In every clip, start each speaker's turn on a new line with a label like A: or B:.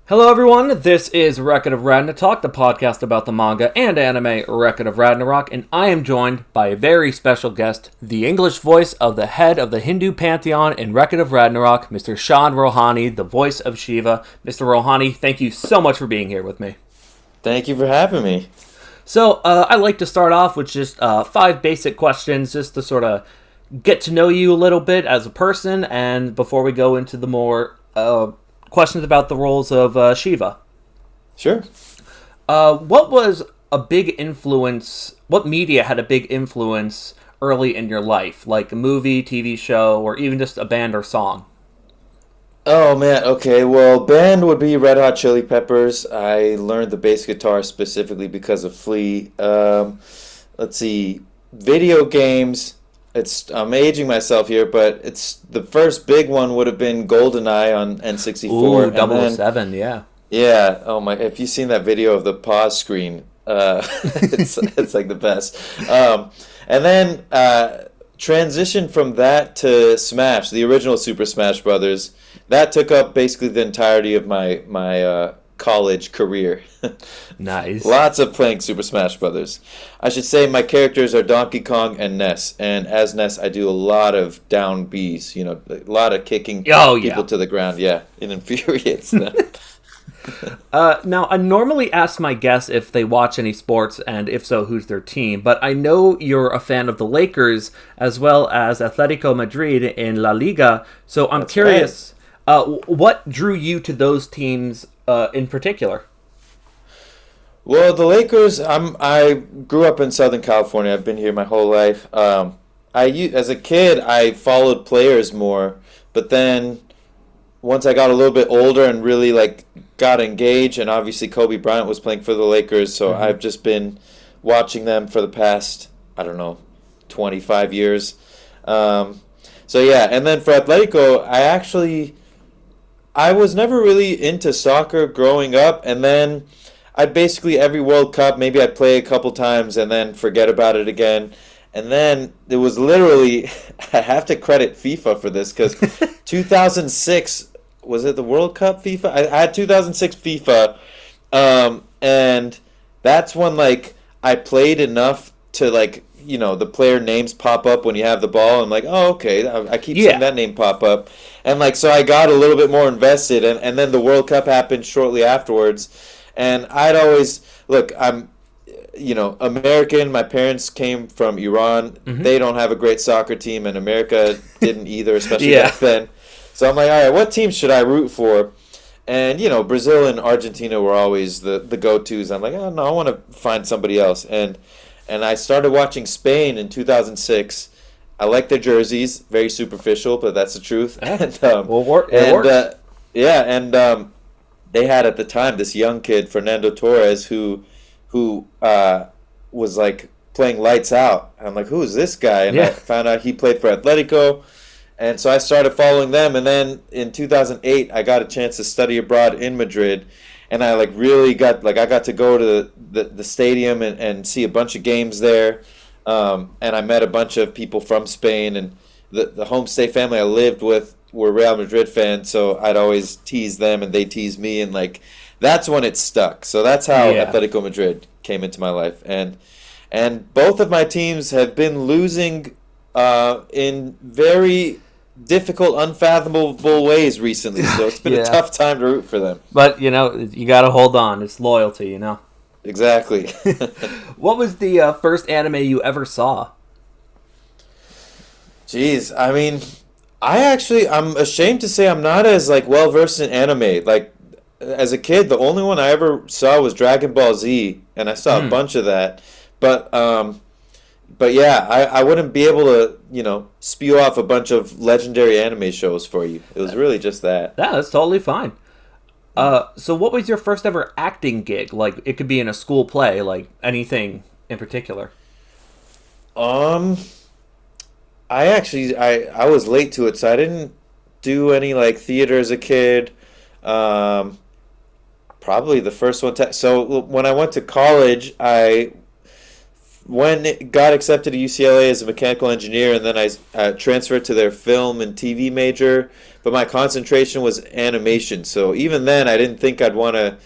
A: Hello everyone, this is Record of Ragnatalk, the podcast about the manga and anime Record of Ragnarok, and I am joined by a very special guest, the English voice of the head of the Hindu pantheon in Record of Ragnarok, Mr. Sean Rohani, the voice of Shiva. Mr. Rohani, thank you so much for being here with me.
B: Thank you for having me.
A: So, I'd like to start off with just 5 basic questions, just to sort of get to know you a little bit as a person, and before we go into the more questions about the roles of Shiva.
B: Sure.
A: What was a big influence? What media had a big influence early in your life, like a movie, TV show, or even just a band or song?
B: Oh man, okay. Well, band would be Red Hot Chili Peppers. I learned the bass guitar specifically because of Flea. Let's see, video games. I'm aging myself here, but it's the first big one would have been GoldenEye on N64.
A: Ooh, 007, yeah.
B: Yeah. Oh my! If you've seen that video of the pause screen, it's like the best. And then transition from that to Smash, the original Super Smash Brothers. That took up basically the entirety of my college career.
A: Nice.
B: Lots of playing Super Smash Brothers. I should say my characters are Donkey Kong and Ness, and as Ness, I do a lot of down Bs. A lot of kicking people to the ground. Yeah, it infuriates them.
A: Now, I normally ask my guests if they watch any sports, and if so, who's their team. But I know you're a fan of the Lakers as well as Atletico Madrid in La Liga. So I'm curious, what drew you to those teams in particular?
B: Well, the Lakers. I grew up in Southern California. I've been here my whole life. As a kid, I followed players more, but then once I got a little bit older and really got engaged, and obviously Kobe Bryant was playing for the Lakers, so I've just been watching them for the past 25 years. So yeah, and then for Atletico, I was never really into soccer growing up, and then I'd basically every World Cup, maybe I'd play a couple times and then forget about it again. And then it was literally, I have to credit FIFA for this, because 2006, was it the World Cup FIFA? I had 2006 FIFA, and that's when I played enough to the player names pop up when you have the ball. I'm like, oh, okay, I keep seeing that name pop up. And so I got a little bit more invested, and then the World Cup happened shortly afterwards. And I'd always, I'm, American. My parents came from Iran. Mm-hmm. They don't have a great soccer team, and America didn't either, especially back then. So I'm like, all right, what team should I root for? And, Brazil and Argentina were always the go-tos. I'm like, oh, no, I want to find somebody else. And I started watching Spain in 2006. I like their jerseys, very superficial, but that's the truth. They had at the time this young kid, Fernando Torres, who was playing lights out. I'm like, who is this guy? And I found out he played for Atletico, and so I started following them. And then in 2008, I got a chance to study abroad in Madrid, and I really got I got to go to the stadium and see a bunch of games there. And I met a bunch of people from Spain, and the homestay family I lived with were Real Madrid fans, so I'd always tease them and they tease me, and that's when it stuck. So that's how Atletico Madrid came into my life, and both of my teams have been losing in very difficult, unfathomable ways recently. So it's been a tough time to root for them.
A: But you got to hold on. It's loyalty,
B: Exactly.
A: What was the first anime you ever saw?
B: Jeez, I mean, I'm ashamed to say I'm not as well versed in anime. As a kid, the only one I ever saw was Dragon Ball Z, and I saw a bunch of that. But yeah, I wouldn't be able to spew off a bunch of legendary anime shows for you. It was really just that.
A: Yeah, that's totally fine. So what was your first ever acting gig? It could be in a school play, anything in particular.
B: I was late to it, so I didn't do any theater as a kid. Probably the first one. So when I went to college, I when it got accepted to UCLA as a mechanical engineer, and then I transferred to their film and TV major. But my concentration was animation, so even then I didn't think I'd want to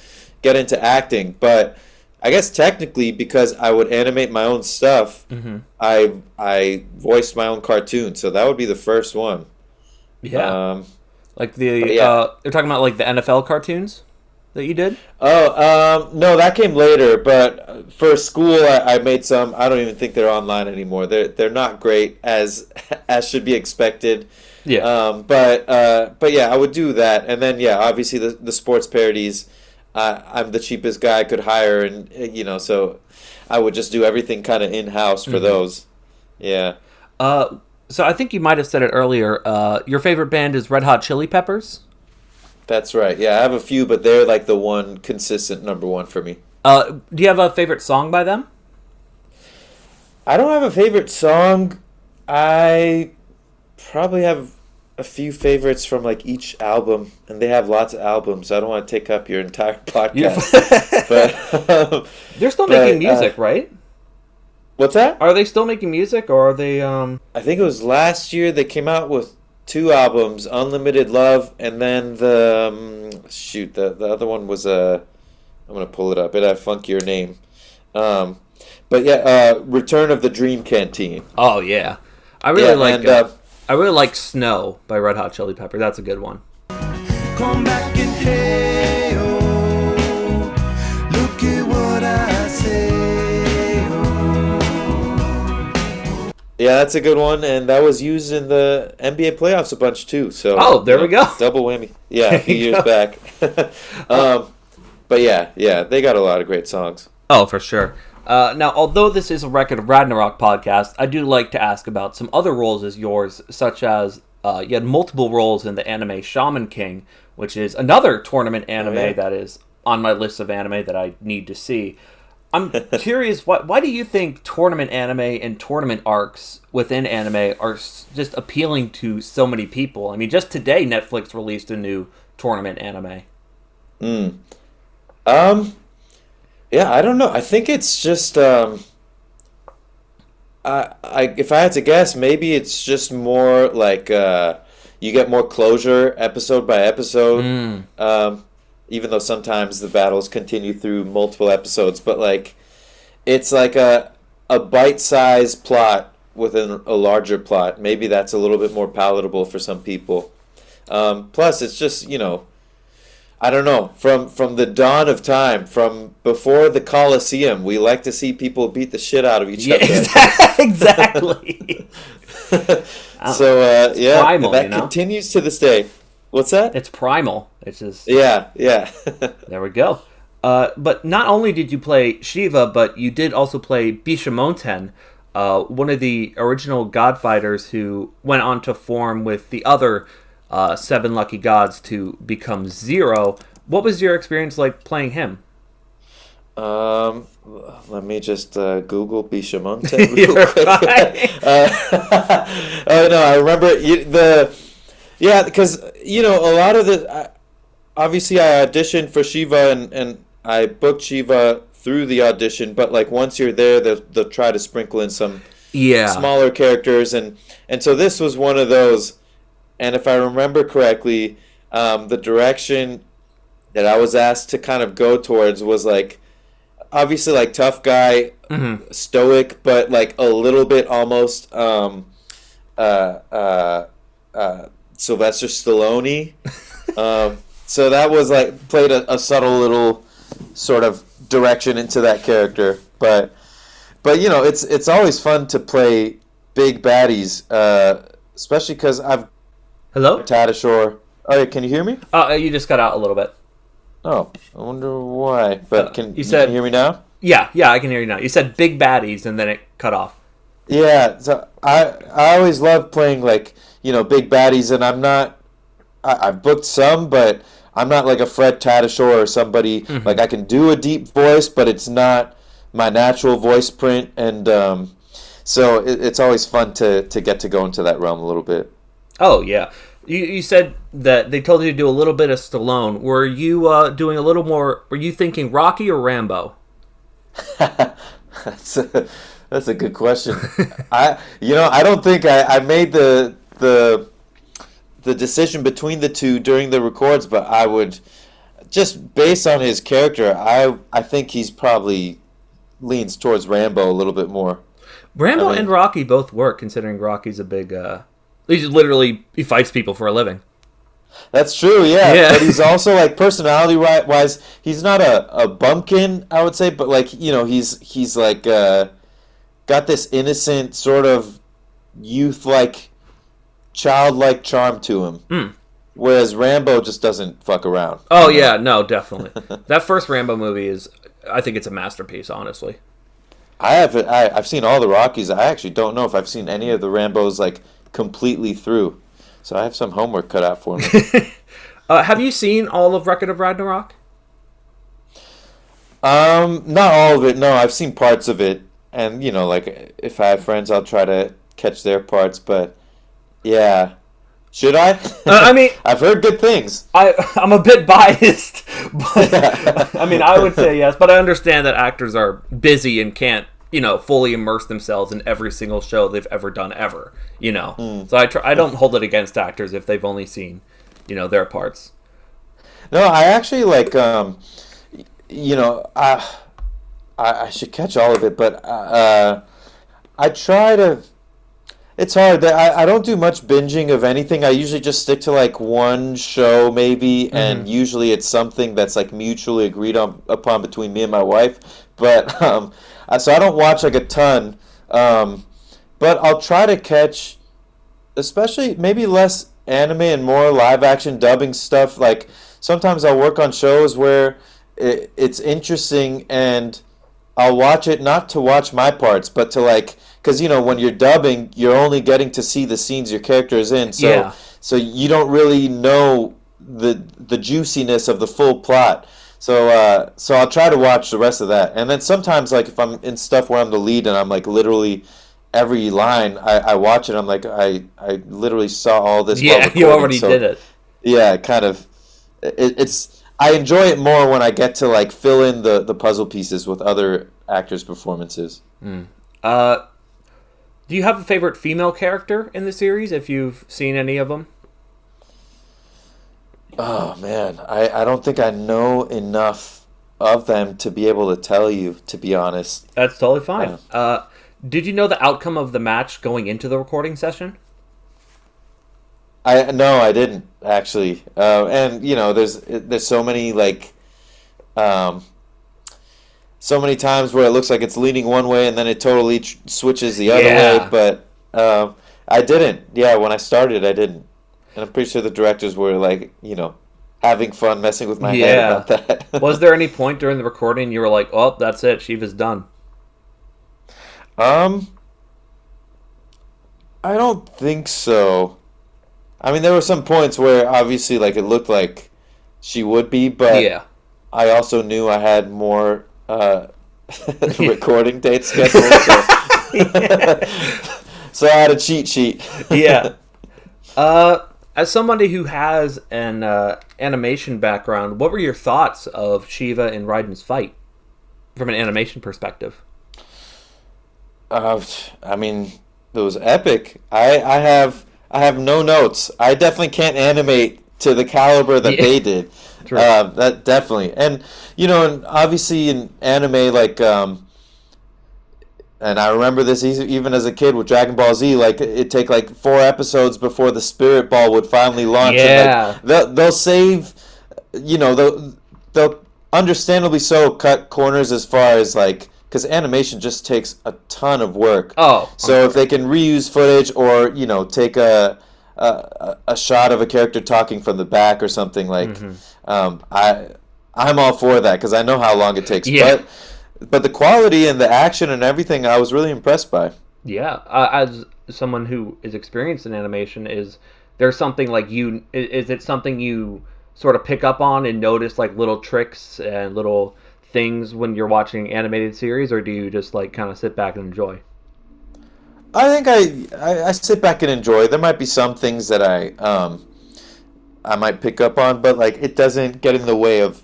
B: get into acting. But I guess technically, because I would animate my own stuff, I voiced my own cartoon, so that would be the first one.
A: Yeah, like you're talking about like the NFL cartoons that you did?
B: Oh, no, that came later. But for school, I made some. I don't even think they're online anymore. They're not great as should be expected.
A: Yeah.
B: But yeah, I would do that, and then yeah, obviously the sports parodies. I'm the cheapest guy I could hire, and so I would just do everything kind of in house for those. Yeah.
A: So I think you might have said it earlier. Your favorite band is Red Hot Chili Peppers?
B: That's right. Yeah, I have a few, but they're like the one consistent number one for me.
A: Do you have a favorite song by them?
B: I don't have a favorite song. I probably have a few favorites from like each album, and they have lots of albums. So I don't want to take up your entire podcast. But
A: they're still making music, right?
B: What's that?
A: Are they still making music, or are they?
B: I think it was last year they came out with 2 albums, Unlimited Love, and then the other one was I'm gonna pull it up. It had a funkier name. But yeah, Return of the Dream Canteen.
A: Oh yeah, I really like Snow by Red Hot Chili Pepper. That's a good one. Come back and hey, look at what I say.
B: Yeah, that's a good one, and that was used in the NBA playoffs a bunch too. So
A: there we go,
B: double whammy. Yeah, a few years back. But yeah, they got a lot of great songs.
A: Oh, for sure. Now, although this is a Record of Ragnarok podcast, I do like to ask about some other roles as yours, such as you had multiple roles in the anime Shaman King, which is another tournament anime that is on my list of anime that I need to see. I'm curious, why do you think tournament anime and tournament arcs within anime are just appealing to so many people? I mean, just today Netflix released a new tournament anime.
B: Yeah, I don't know. I think it's just if I had to guess, maybe it's just more like you get more closure episode by episode. Even though sometimes the battles continue through multiple episodes, but like it's like a bite-sized plot within a larger plot. Maybe that's a little bit more palatable for some people. Plus, it's just I don't know, from the dawn of time, from before the Colosseum, we like to see people beat the shit out of each other.
A: Exactly.
B: So
A: primal,
B: that continues to this day. What's that?
A: It's primal. It's just
B: yeah.
A: There we go. But not only did you play Shiva, but you did also play Bishamonten, one of the original god fighters who went on to form with the other 7 lucky gods to become Zero. What was your experience like playing him?
B: Let me just Google Bishamonten real quick. Oh no, I remember yeah, because a lot of the obviously I auditioned for Shiva and I booked Shiva through the audition, but like once you're there, they'll try to sprinkle in some smaller characters, and so this was one of those. And if I remember correctly, the direction that I was asked to kind of go towards was like obviously like tough guy, stoic, but like a little bit almost Sylvester Stallone. So that was like played a subtle little sort of direction into that character. But it's always fun to play big baddies, especially because I've
A: Hello?
B: Tadashore. Oh yeah, can you hear me?
A: You just got out a little bit.
B: Oh, I wonder why. But can you hear me now?
A: Yeah, I can hear you now. You said big baddies and then it cut off.
B: Yeah, so I always love playing like big baddies, and I've booked some, but I'm not like a Fred Tatasciore or somebody. Like I can do a deep voice, but it's not my natural voice print, and so it's always fun to get to go into that realm a little bit. Oh
A: yeah, you said that they told you to do a little bit of Stallone. Were you doing a little more? Were you thinking Rocky or Rambo?
B: That's a good question. I don't think I made the decision between the two during the records, but I would just based on his character, I think he's probably leans towards Rambo a little bit more.
A: Rambo and Rocky both work, considering Rocky's a big. He fights people for a living.
B: That's true, yeah. But he's also like personality wise, he's not a bumpkin, I would say, but like he's like got this innocent sort of youth-like, childlike charm to him. Whereas Rambo just doesn't fuck around.
A: Oh yeah, no, definitely. That first Rambo movie I think it's a masterpiece, honestly.
B: I've seen all the Rockies. I actually don't know if I've seen any of the Rambos like completely through. So I have some homework cut out for me.
A: Have you seen all of Record of Ragnarok?
B: Not all of it. No, I've seen parts of it, and like if I have friends, I'll try to catch their parts. But yeah, should I?
A: I mean,
B: I've heard good things.
A: I'm a bit biased, but I mean, I would say yes. But I understand that actors are busy and can't fully immerse themselves in every single show they've ever done ever, So I don't hold it against actors if they've only seen, their parts.
B: No, I actually like, I should catch all of it, but I try to, it's hard. I don't do much binging of anything. I usually just stick to like one show maybe, and usually it's something that's like mutually agreed upon between me and my wife, but, so I don't watch like a ton, but I'll try to catch, especially maybe less anime and more live action dubbing stuff. Like sometimes I'll work on shows where it's interesting and I'll watch it not to watch my parts, but to like, because when you're dubbing, you're only getting to see the scenes your character is in, so you don't really know the juiciness of the full plot. So I'll try to watch the rest of that. And then sometimes, like, if I'm in stuff where I'm the lead and I'm, like, literally every line, I watch it, I'm like, I literally saw all this while recording.
A: You already did it.
B: Yeah, kind of. It's I enjoy it more when I get to, like, fill in the puzzle pieces with other actors' performances.
A: Do you have a favorite female character in the series, if you've seen any of them?
B: Oh, man. I don't think I know enough of them to be able to tell you, to be honest.
A: That's totally fine. Did you know the outcome of the match going into the recording session?
B: No, I didn't, actually. And, there's so many, like, so many times where it looks like it's leaning one way and then it totally switches the other way. But I didn't. Yeah, when I started, I didn't. And I'm pretty sure the directors were like, having fun messing with my head about that.
A: Was there any point during the recording you were like, oh, that's it, Shiva's done?
B: I don't think so. I mean, there were some points where obviously like it looked like she would be, but I also knew I had more recording dates scheduled. So I had a cheat sheet.
A: As somebody who has an animation background, what were your thoughts of Shiva and Raiden's fight from an animation perspective?
B: I mean, it was epic. I have no notes. I definitely can't animate to the caliber that they did. That definitely. And and obviously in anime, like and I remember this even as a kid with Dragon Ball Z, like it'd take like 4 episodes before the Spirit Ball would finally launch.
A: Yeah.
B: And, like, they'll save, they'll understandably so cut corners as far as like, because animation just takes a ton of work. So if they can reuse footage or take a shot of a character talking from the back or something, like I'm all for that because I know how long it takes. But the quality and the action and everything, I was really impressed by.
A: Yeah, as someone who is experienced in animation, is there something like is it something you sort of pick up on and notice, like little tricks and little things when you're watching animated series, or do you just like kind of sit back and enjoy?
B: I think I sit back and enjoy. There might be some things that I might pick up on, but like it doesn't get in the way of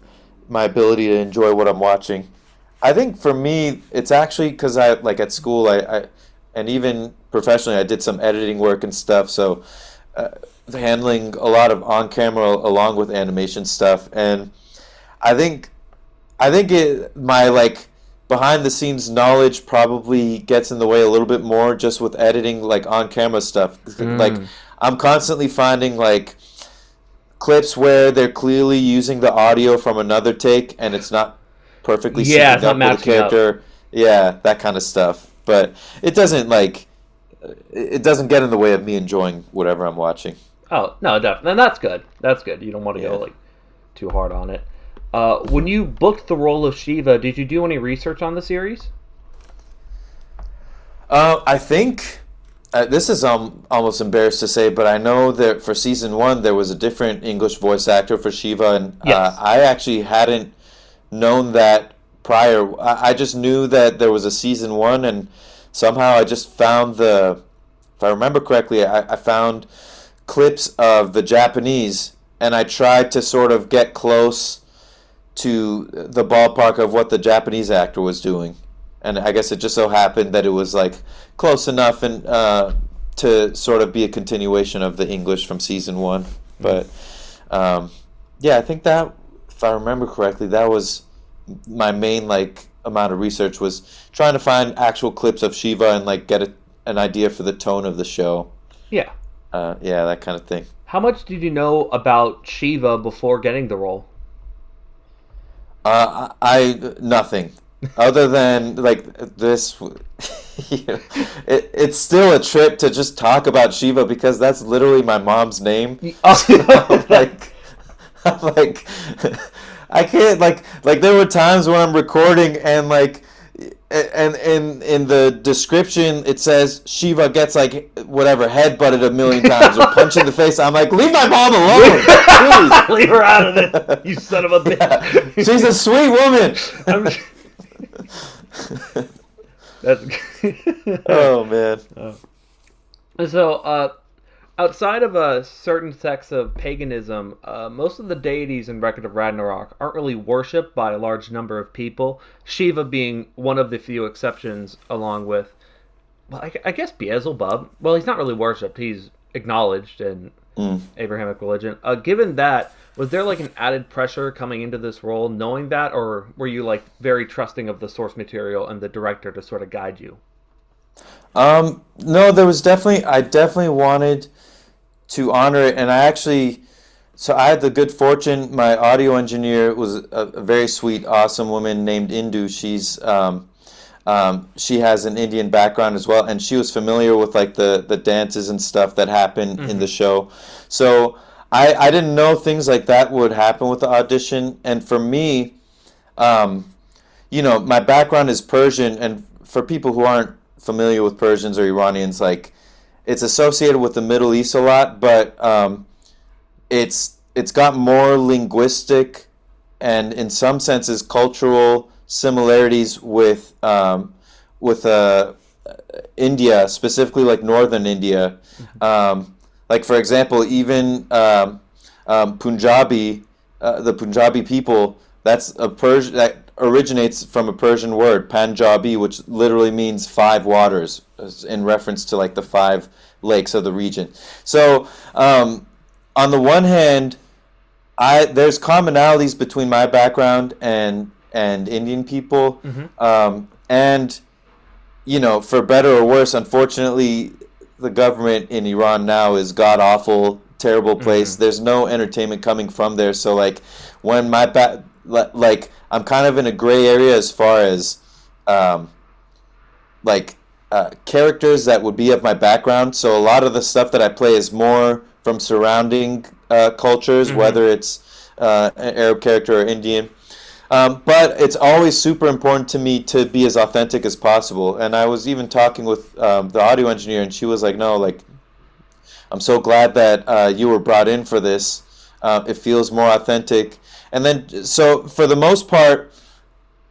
B: my ability to enjoy what I'm watching. I think for me, it's actually because I like at school, I and even professionally, I did some editing work and stuff. So uh, handling a lot of on camera along with animation stuff, and I think my like behind the scenes knowledge probably gets in the way a little bit more just with editing like on camera stuff. Like I'm constantly finding like clips where they're clearly using the audio from another take and it's not perfectly
A: Yeah, it's
B: syncing
A: not
B: up with the
A: matching up.
B: character. Yeah, that kind of stuff. But it doesn't get in the way of me enjoying whatever I'm watching.
A: Oh no, definitely, and that's good. That's good. You don't want to
B: Yeah.
A: go like too hard on it. When you booked the role of Shiva, did you do any research on the series?
B: I think this is almost embarrassed to say, but I know that for season one there was a different English voice actor for Shiva, and
A: Yes.
B: I actually hadn't known that prior. I just knew that there was a season one, and somehow I just found if I remember correctly, I found clips of the Japanese, and I tried to sort of get close to the ballpark of what the Japanese actor was doing, and I guess it just so happened that it was like close enough and to sort of be a continuation of the English from season one. But yeah, I think that if I remember correctly, that was my main like amount of research was trying to find actual clips of Shiva and like get an idea for the tone of the show.
A: Yeah.
B: Yeah, that kind of thing.
A: How much did you know about Shiva before getting the role?
B: I nothing other than like this. You know, it's still a trip to just talk about Shiva because that's literally my mom's name. I'm like, I'm like, I can't like there were times when I'm recording and like. And in the description it says Shiva gets like whatever headbutted a million times or punched in the face. I'm like, leave my mom alone, please.
A: Leave her out of it, you son of a bitch.
B: Yeah. She's a sweet woman.
A: That's
B: Oh man.
A: So, outside of certain sects of paganism, most of the deities in Record of Ragnarok aren't really worshipped by a large number of people, Shiva being one of the few exceptions, along with, well, I guess Beelzebub. Well, he's not really worshipped, he's acknowledged in Abrahamic religion. Given that, was there like an added pressure coming into this role knowing that, or were you like very trusting of the source material and the director to sort of guide you?
B: No, there was I definitely wanted to honor it, and so I had the good fortune. My audio engineer was a very sweet, awesome woman named Indu. She has an Indian background as well, and she was familiar with like the dances and stuff that happen in the show. So I didn't know things like that would happen with the audition, and for me, my background is Persian, and for people who aren't familiar with Persians or Iranians, like it's associated with the Middle East a lot, but it's got more linguistic and in some senses cultural similarities with India, specifically like northern India. Like for example, even Punjabi, the Punjabi people, that's a Persian that originates from a Persian word, Panjabi, which literally means five waters, in reference to like the five lakes of the region. So, on the one hand, there's commonalities between my background and Indian people, and for better or worse, unfortunately, the government in Iran now is god awful, terrible place. There's no entertainment coming from there. So like when like I'm kind of in a gray area as far as characters that would be of my background. So a lot of the stuff that I play is more from surrounding cultures, whether it's an Arab character or Indian. But it's always super important to me to be as authentic as possible. And I was even talking with the audio engineer, and she was like, no, like, I'm so glad that you were brought in for this. It feels more authentic. And then, so for the most part,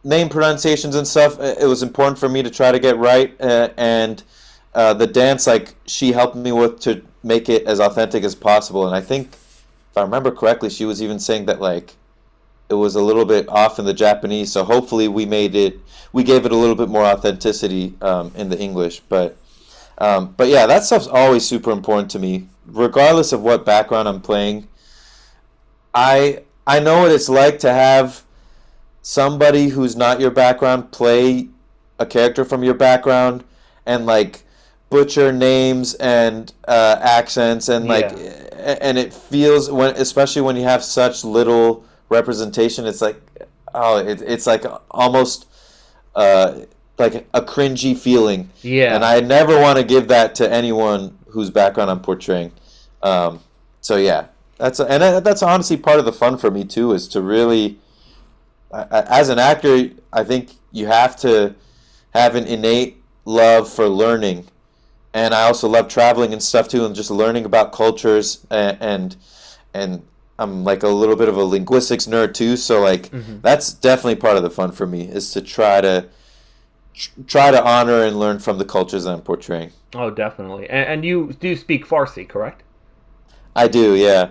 B: name pronunciations and stuff, it was important for me to try to get right. And the dance, like, she helped me with to make it as authentic as possible. And I think, if I remember correctly, she was even saying that, like, it was a little bit off in the Japanese. So hopefully we gave it a little bit more authenticity in the English. But yeah, that stuff's always super important to me, regardless of what background I'm playing. I know what it's like to have somebody who's not your background play a character from your background and like butcher names and accents and like
A: Yeah.
B: and it feels when especially when you have such little representation, it's like it's like almost uh, like a cringy feeling, and
A: Yeah.
B: I never want to give that to anyone whose background I'm portraying. Um, so yeah, that's honestly part of the fun for me too, is to really, as an actor, I think you have to have an innate love for learning, and I also love traveling and stuff too, and just learning about cultures and I'm like a little bit of a linguistics nerd too, so like
A: Hmm.
B: that's definitely part of the fun for me, is to try to honor and learn from the cultures that I'm portraying.
A: Oh, definitely. And you do speak Farsi, correct?
B: I do, yeah.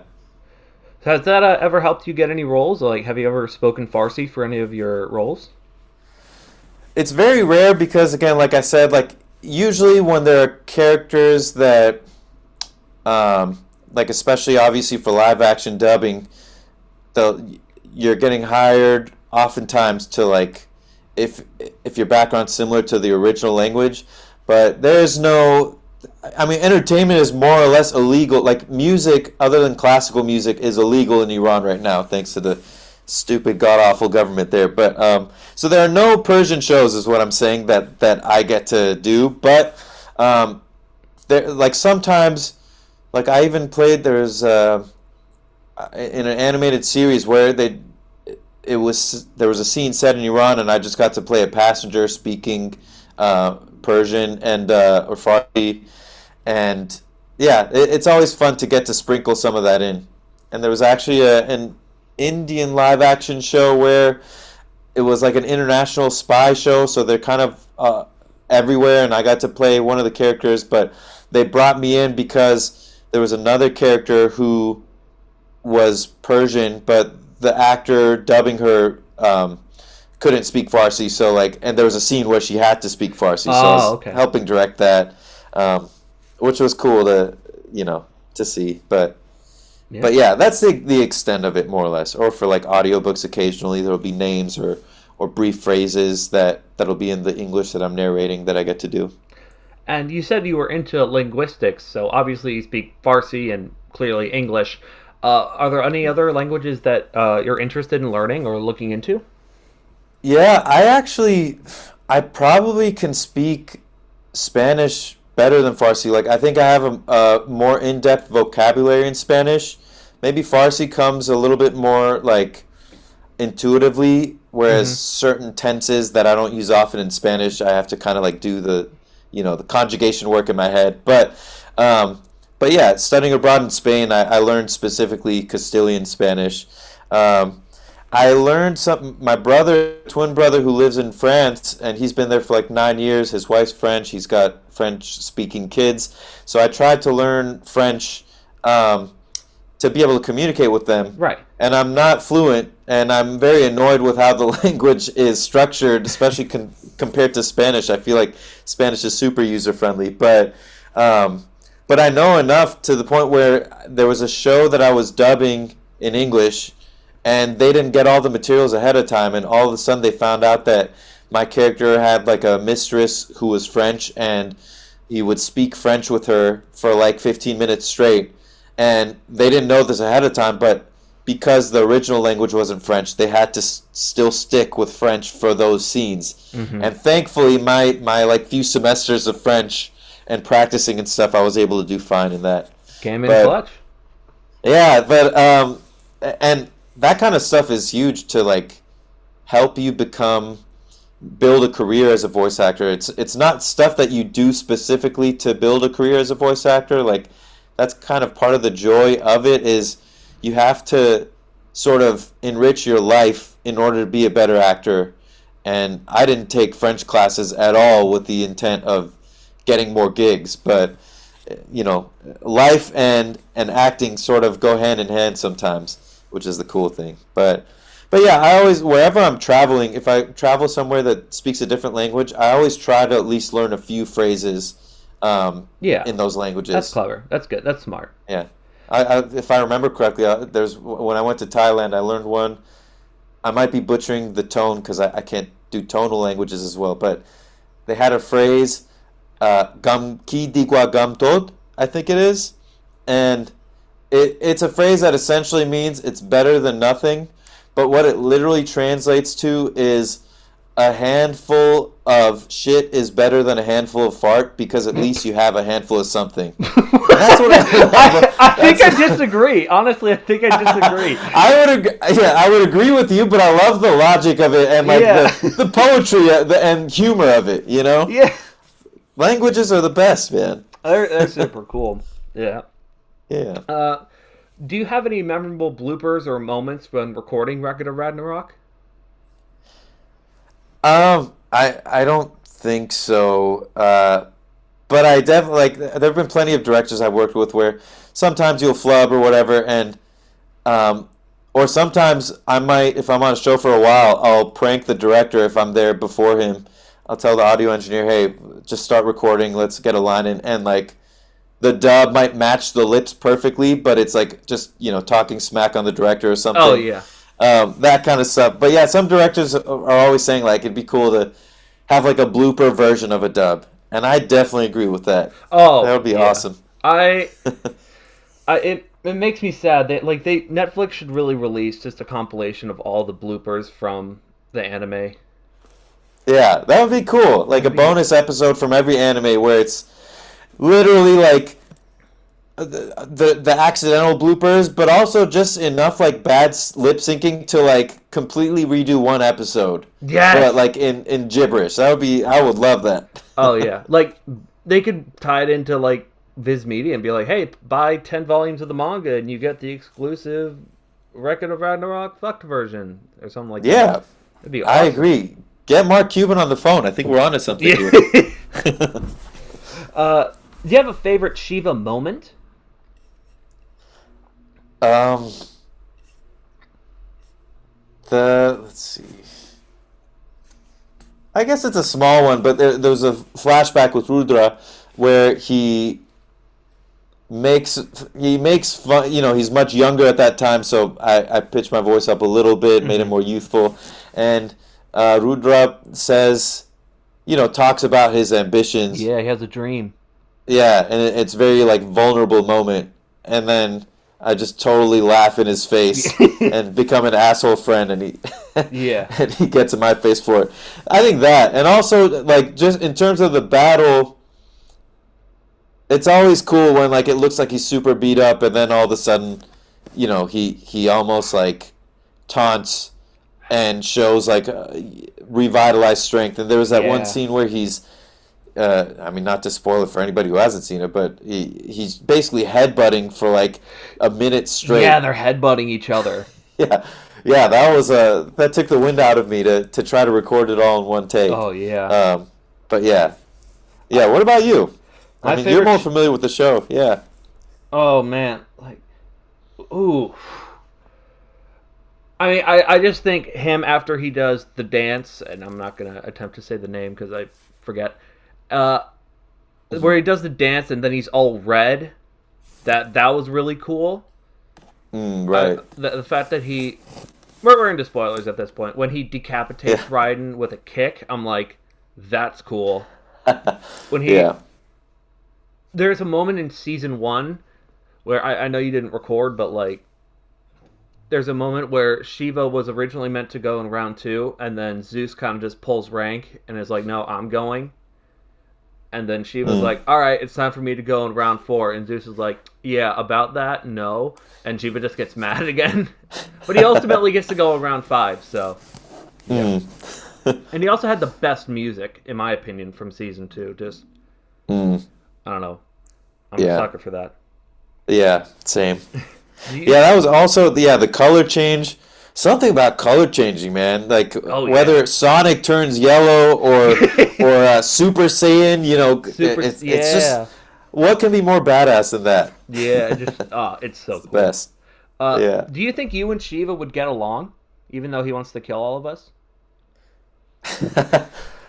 A: So has that ever helped you get any roles? Like, have you ever spoken Farsi for any of your roles?
B: It's very rare because, again, like I said, like usually when there are characters that, like especially obviously for live action dubbing, the you're getting hired oftentimes to like if your background's similar to the original language, but there's no. I mean, entertainment is more or less illegal. Like music, other than classical music, is illegal in Iran right now, thanks to the stupid, god awful government there. But so there are no Persian shows, is what I'm saying, that I get to do. But um, there, like sometimes, like I even played. There's in an animated series where there was a scene set in Iran, and I just got to play a passenger speaking Persian and or Farsi, and yeah, it's always fun to get to sprinkle some of that in. And there was actually an Indian live action show where it was like an international spy show, so they're kind of everywhere, and I got to play one of the characters, but they brought me in because there was another character who was Persian, but the actor dubbing her couldn't speak Farsi, so like, and there was a scene where she had to speak Farsi, so I
A: Oh,
B: was
A: okay.
B: helping direct that, um, which was cool to to see.
A: Yeah.
B: But yeah, that's the extent of it more or less. Or for like audiobooks, occasionally there'll be names or brief phrases that'll be in the English that I'm narrating that I get to do.
A: And you said you were into linguistics, so obviously you speak Farsi and clearly English. Are there any other languages that you're interested in learning or looking into?
B: Yeah, I probably can speak Spanish better than Farsi. Like, I think I have a more in-depth vocabulary in Spanish. Maybe Farsi comes a little bit more like intuitively, whereas
A: Hmm.
B: certain tenses that I don't use often in Spanish, I have to kind of like do the conjugation work in my head. Um, but yeah, studying abroad in Spain, I learned specifically Castilian Spanish. Um, I learned something. My brother, twin brother, who lives in France, and he's been there for like 9 years. His wife's French. He's got French-speaking kids. So I tried to learn French um, to be able to communicate with them.
A: Right.
B: And I'm not fluent, and I'm very annoyed with how the language is structured, especially compared to Spanish. I feel like Spanish is super user-friendly, um, but I know enough to the point where there was a show that I was dubbing in English, and they didn't get all the materials ahead of time, and all of a sudden they found out that my character had like a mistress who was French, and he would speak French with her for like 15 minutes straight, and they didn't know this ahead of time, but because the original language wasn't French, they had to still stick with French for those scenes.
A: Hmm.
B: And thankfully, my like few semesters of French and practicing and stuff, I was able to do fine in that.
A: Came in
B: But
A: clutch.
B: yeah, and that kind of stuff is huge to like help you build a career as a voice actor. It's not stuff that you do specifically to build a career as a voice actor. Like that's kind of part of the joy of it, is you have to sort of enrich your life in order to be a better actor. And I didn't take French classes at all with the intent of getting more gigs, but life and acting sort of go hand in hand sometimes, which is the cool thing. But But yeah, I always, wherever I'm traveling, if I travel somewhere that speaks a different language, I always try to at least learn a few phrases
A: Yeah,
B: in those
A: that's
B: languages.
A: clever. That's good. That's smart.
B: Yeah. If I remember correctly, there's when I went to Thailand, I learned one. I might be butchering the tone because I can't do tonal languages as well, but they had a phrase, gum ki digwa gum tod, I think it is. And it's a phrase that essentially means it's better than nothing, but what it literally translates to is a handful of shit is better than a handful of fart because at least you have a handful of something. And that's what I love.
A: I think I disagree. Honestly, I think I disagree.
B: I would agree with you, but I love the logic of it and like the poetry and humor of it. You know,
A: Yeah,
B: languages are the best, man.
A: they're super cool. Yeah.
B: Yeah.
A: Do you have any memorable bloopers or moments when recording Record of Ragnarok?
B: I don't think so. But I definitely like. There have been plenty of directors I've worked with where sometimes you'll flub or whatever, and or sometimes I might, if I'm on a show for a while, I'll prank the director if I'm there before him. I'll tell the audio engineer, "Hey, just start recording. Let's get a line in," and like the dub might match the lips perfectly, but it's like just talking smack on the director or something.
A: Oh yeah.
B: That kind of stuff. But yeah, some directors are always saying like it'd be cool to have like a blooper version of a dub, and I definitely agree with that.
A: Oh,
B: That would be awesome.
A: It makes me sad that Netflix should really release just a compilation of all the bloopers from the anime.
B: Yeah, that would be cool. Like a bonus episode from every anime where it's literally like the accidental bloopers, but also just enough like bad lip syncing to like completely redo one episode.
A: Yes.
B: But like in gibberish. I would love that.
A: Oh yeah, like they could tie it into like Viz Media and be like, hey, buy 10 volumes of the manga and you get the exclusive Record of Ragnarok fucked version or something like that.
B: Yeah,
A: That'd be awesome.
B: I agree. Get Mark Cuban on the phone. I think we're onto something here.
A: Do you have a favorite Shiva moment?
B: Let's see. I guess it's a small one, but there's a flashback with Rudra where he makes fun. He's much younger at that time, so I pitched my voice up a little bit, made him more youthful, and Rudra says, talks about his ambitions.
A: Yeah, he has a dream.
B: Yeah, and it's very like vulnerable moment, and then I just totally laugh in his face and become an asshole friend, and he and he gets in my face for it. I think that, and also like just in terms of the battle, it's always cool when like it looks like he's super beat up, and then all of a sudden, he almost like taunts and shows like revitalized strength. And there was that one scene where he's. I mean, not to spoil it for anybody who hasn't seen it, but he's basically headbutting for like a minute straight.
A: Yeah, they're headbutting each other.
B: Yeah, that took the wind out of me to try to record it all in one take.
A: Oh yeah.
B: But yeah. What about you? I mean, you're more familiar with the show. Yeah.
A: Oh man, ooh. I mean, I just think him after he does the dance, and I'm not gonna attempt to say the name because I forget. Where he does the dance and then he's all red, that was really cool.
B: Right.
A: The fact that we're into spoilers at this point. When he decapitates Raiden with a kick, I'm like, that's cool. When there's a moment in season 1 where I know you didn't record, but like, there's a moment where Shiva was originally meant to go in round 2, and then Zeus kind of just pulls rank and is like, no, I'm going. And then Shiva's like, all right, it's time for me to go in round 4. And Zeus is like, yeah, about that, no. And Shiva just gets mad again. But he ultimately gets to go in round 5, so. Yeah. And he also had the best music, in my opinion, from season 2. Just, I don't know. I'm a sucker for that.
B: Yeah, same. That was also, the color change. Something about color changing, man. Like whether Sonic turns yellow or Super Saiyan, it's just what can be more badass than that?
A: Yeah, it's so cool.
B: Best.
A: Do you think you and Shiva would get along? even though he wants to kill all of us?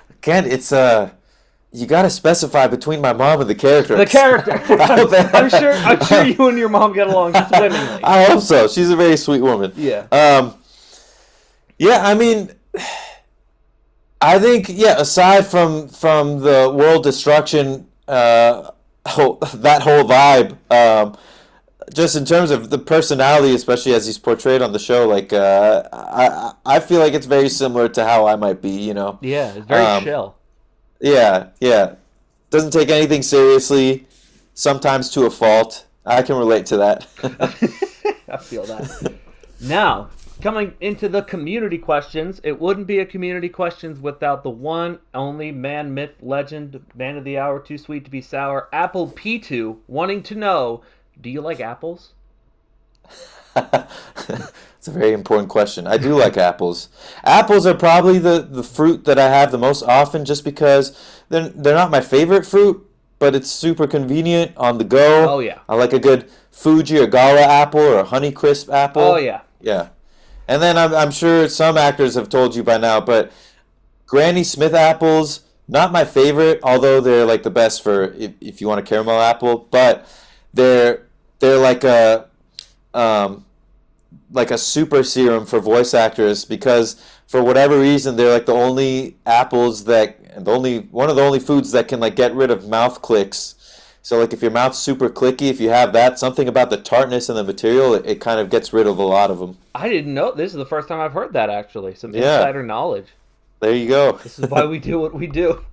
B: Again, it's you got to specify between my mom and the character.
A: The character. I'm sure you and your mom get along swimmingly.
B: I hope so. She's a very sweet woman.
A: Yeah.
B: Yeah. I mean, I think aside from the world destruction, that whole vibe, just in terms of the personality, especially as he's portrayed on the show, like I feel like it's very similar to how I might be.
A: Yeah, it's very chill.
B: Yeah. Doesn't take anything seriously, sometimes to a fault. I can relate to that.
A: I feel that. Now, coming into the community questions, it wouldn't be a community questions without the one, only man, myth, legend, man of the hour, too sweet to be sour, Apple P2, wanting to know, do you like apples?
B: It's a very important question. I do like apples. Apples are probably the fruit that I have the most often, just because they're not my favorite fruit, but it's super convenient on the go.
A: Oh, yeah.
B: I like a good Fuji or Gala apple or a Honeycrisp apple.
A: Oh, yeah.
B: Yeah. And then I'm sure some actors have told you by now, but Granny Smith apples, not my favorite, although they're like the best for if you want a caramel apple, but they're like a super serum for voice actors, because for whatever reason they're like the only apples one of the only foods that can like get rid of mouth clicks. So like if your mouth's super clicky, if you have that, something about the tartness in the material, it kind of gets rid of a lot of them.
A: I didn't know. This is the first time I've heard that, actually. Some insider knowledge.
B: There you go.
A: This is why we do what we do.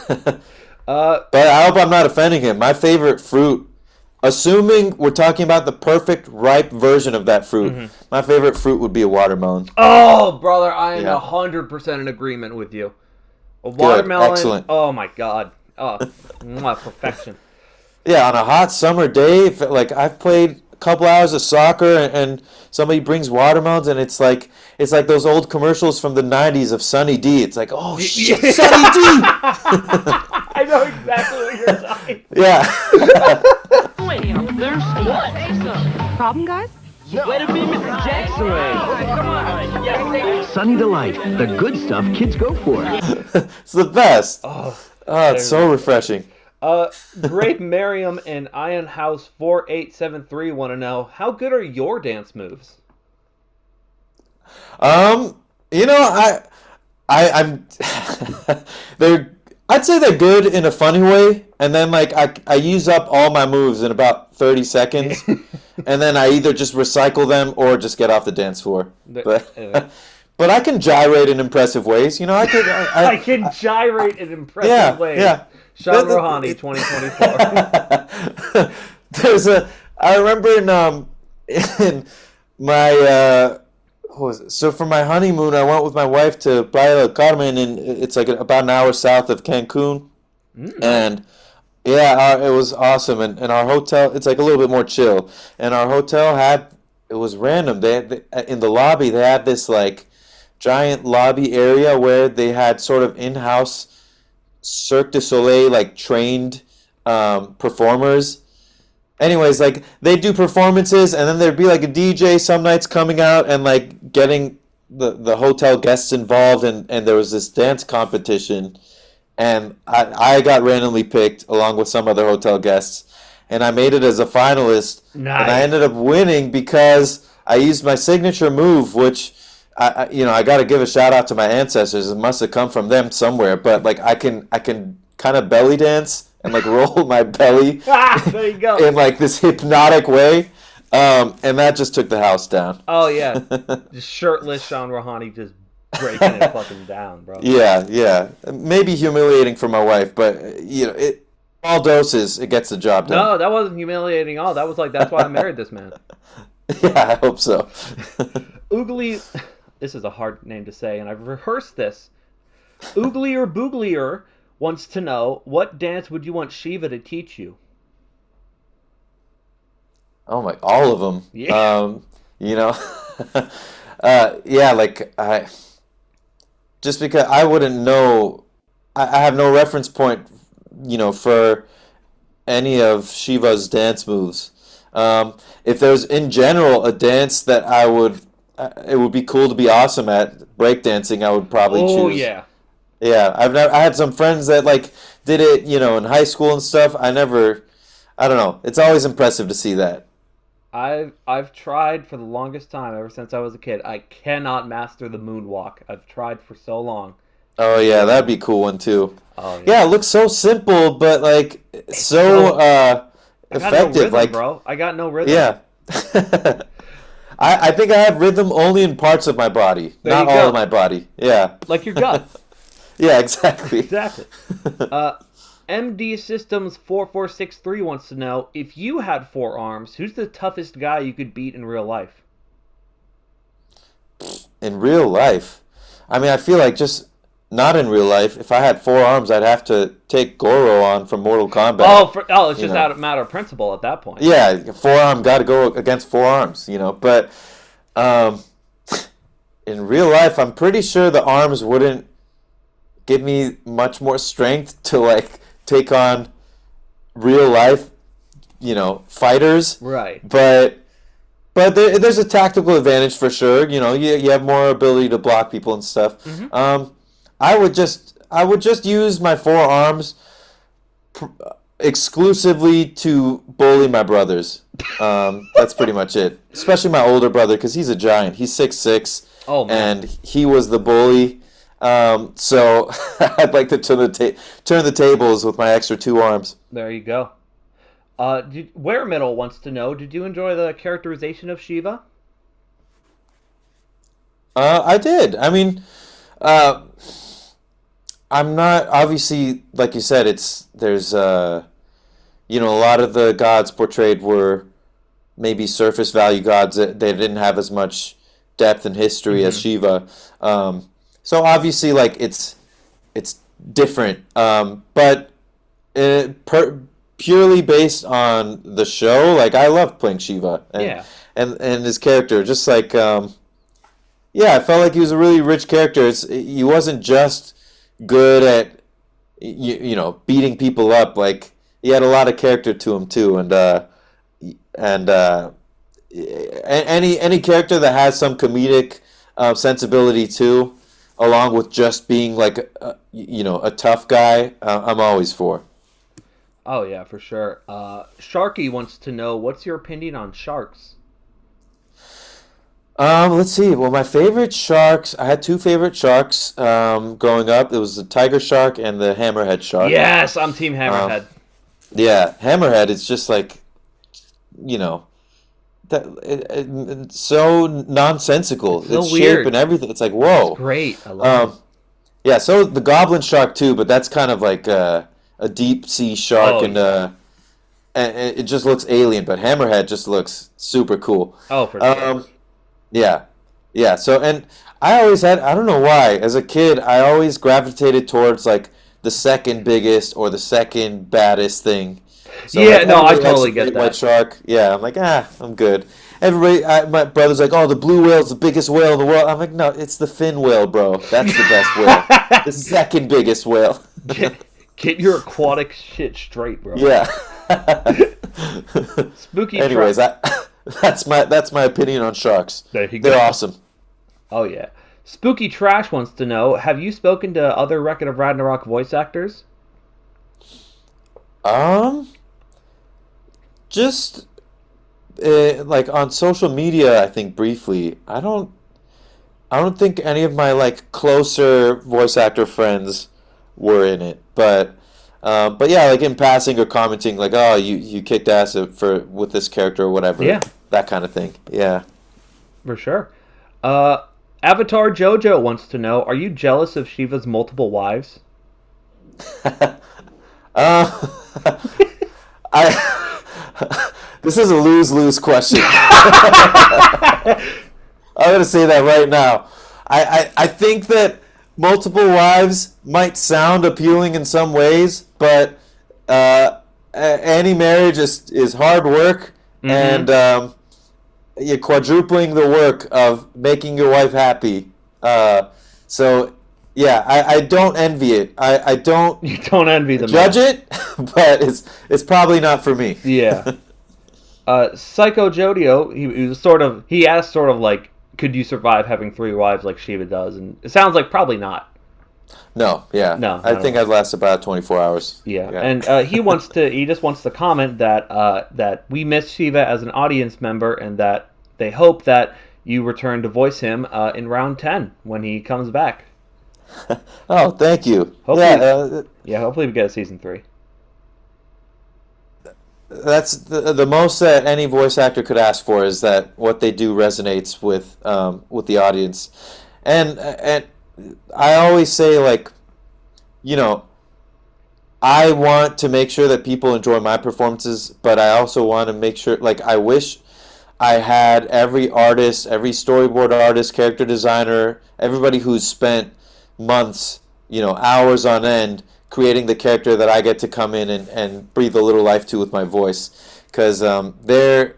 B: But I hope I'm not offending him. My favorite fruit, assuming we're talking about the perfect ripe version of that fruit, my favorite fruit would be a watermelon.
A: Oh, brother, I am 100% in agreement with you. A watermelon.
B: Good. Excellent.
A: Oh, my God. Oh, perfection.
B: Yeah, on a hot summer day, like I've played a couple hours of soccer and somebody brings watermelons, and it's like those old commercials from the 90s of Sunny D. It's like, oh shit, Sunny D!
A: I know exactly what you're talking.
B: Yeah.
C: Wait, I'm thirsty. What? Problem, guys?
D: No. Wait a minute, Mr. Jackson. Come on. Yes. Sunny Delight, the good stuff kids go for.
B: It's the best. Oh, it's so refreshing.
A: Grape Merriam and Iron House 4873 want to know, how good are your dance moves? I'm I'd say they're good in a funny way, and then like I use up all my moves in about 30 seconds, and then I either just recycle them or just get off the dance floor. But I can gyrate in impressive ways. I can gyrate in impressive ways. Yeah. Sean Rohani, 2024.
B: I remember in my what was it? So for my honeymoon, I went with my wife to Playa del Carmen, and it's like about an hour south of Cancun. And it was awesome. And our hotel, it's like a little bit more chill. And our hotel it was random. They in the lobby, they had this like giant lobby area where they had sort of in-house Cirque du Soleil like trained performers. Anyways, like they do performances, and then there'd be like a DJ some nights coming out and like getting the hotel guests involved, and there was this dance competition, and I got randomly picked along with some other hotel guests, and I made it as a finalist.
A: Nice.
B: And I ended up winning because I used my signature move, which I got to give a shout out to my ancestors. It must have come from them somewhere. But like I can kind of belly dance and like roll my belly
A: there you go.
B: in like this hypnotic way, and that just took the house down.
A: Oh yeah, just shirtless Sean Rohani just breaking it fucking down, bro.
B: Yeah. Maybe humiliating for my wife, but it all doses it gets the job done.
A: No, that wasn't humiliating at all. That was like, that's why I married this man.
B: Yeah, I hope so.
A: Oogly. This is a hard name to say, and I've rehearsed this. Ooglier Booglier wants to know, what dance would you want Shiva to teach you?
B: Oh my, all of them.
A: Yeah.
B: Just because I wouldn't know, I have no reference point, for any of Shiva's dance moves. If there's in general a dance that I it would be cool to be awesome at breakdancing, I would probably choose.
A: Oh, yeah.
B: Yeah, I had some friends that like did it, in high school and stuff. I don't know. It's always impressive to see that.
A: I've tried for the longest time, ever since I was a kid. I cannot master the moonwalk. I've tried for so long.
B: Oh yeah, that'd be a cool one too.
A: Oh yeah.
B: Yeah, it looks so simple, but like effective.
A: No rhythm, bro. I got no rhythm.
B: Yeah. I think I have rhythm only in parts of my body, not all of my body. Yeah.
A: Like your gut.
B: Yeah, exactly.
A: Exactly. MD Systems 4463 wants to know, if you had 4 arms, who's the toughest guy you could beat in real life?
B: In real life? I mean, I feel like just not in real life. If I had 4 arms, I'd have to take Goro on from Mortal Kombat.
A: It's just out of matter of principle at that point.
B: Yeah, 4-arm got to go against 4 arms, But in real life, I'm pretty sure the arms wouldn't give me much more strength to like take on real life, fighters.
A: Right.
B: But there's a tactical advantage for sure. You have more ability to block people and stuff.
A: Mm-hmm.
B: I would just use my 4 arms exclusively to bully my brothers. That's pretty much it. Especially my older brother, because he's a giant. He's 6'6".
A: Oh man. And
B: he was the bully. So I'd like to turn the tables with my extra 2 arms.
A: There you go. Where Middle wants to know, did you enjoy the characterization of Shiva?
B: I did. I mean, I'm not, obviously, like you said, there's a lot of the gods portrayed were maybe surface value gods. They didn't have as much depth and history as Shiva. So obviously, like, it's different. But purely based on the show, like, I loved playing Shiva. And his character, just like, I felt like he was a really rich character. He wasn't just good at, beating people up. Like, he had a lot of character to him, too. And any character that has some comedic sensibility, too, along with just being like a tough guy, I'm always for.
A: Oh yeah, for sure. Sharky wants to know, what's your opinion on sharks?
B: Let's see. Well, my favorite sharks, I had 2 favorite sharks growing up. It was the tiger shark and the hammerhead shark.
A: Yes, I'm team hammerhead.
B: Yeah, hammerhead is just like, it's so nonsensical. It's
A: weird.
B: Shape and everything. It's like, whoa.
A: It's great. I love it.
B: Yeah, so the goblin shark too, but that's kind of like a deep sea shark, and it just looks alien. But hammerhead just looks super cool.
A: Oh, for sure.
B: Yeah. So, and I always had, I don't know why, as a kid, I always gravitated towards like the second biggest or the second baddest thing. So,
A: yeah,
B: like,
A: no, I totally get that.
B: White shark. Yeah, I'm like, I'm good. My brother's like, oh, the blue whale's the biggest whale in the world. I'm like, no, it's the fin whale, bro. That's the best whale. The second biggest whale.
A: Get your aquatic shit straight, bro.
B: Yeah.
A: Spooky.
B: Anyways, that's my opinion on sharks.
A: There you go.
B: They're awesome.
A: Oh yeah. Spooky Trash wants to know, have you spoken to other Record of Ragnarok voice actors?
B: Just like on social media, I think briefly. I don't think any of my like closer voice actor friends were in it, but yeah, like in passing or commenting, like, oh, you kicked ass with this character or whatever.
A: Yeah,
B: that kind of thing. Yeah,
A: for sure. Avatar Jojo wants to know, are you jealous of Shiva's multiple wives?
B: This is a lose-lose question. I'm going to say that right now. I think that multiple wives might sound appealing in some ways, but any marriage is hard work, and you're quadrupling the work of making your wife happy. So, yeah, I don't envy it. I don't.
A: You don't envy the
B: judge it, but it's probably not for me.
A: Yeah. Psycho Jodio, he asked sort of like could you survive having 3 wives like Shiva does? And it sounds like probably not.
B: No, yeah.
A: No,
B: I think I'd last about 24 hours.
A: Yeah. And he just wants to comment that we miss Shiva as an audience member, and that they hope that you return to voice him in round 10 when he comes back.
B: Oh, thank you.
A: Hopefully, hopefully we get a season 3.
B: That's the most that any voice actor could ask for, is that what they do resonates with the audience. And I always say, like, you know, I want to make sure that people enjoy my performances, but I also want to make sure, like, I wish I had every artist, every storyboard artist, character designer, everybody who's spent months, hours on end creating the character that I get to come in and breathe a little life to with my voice. Because they're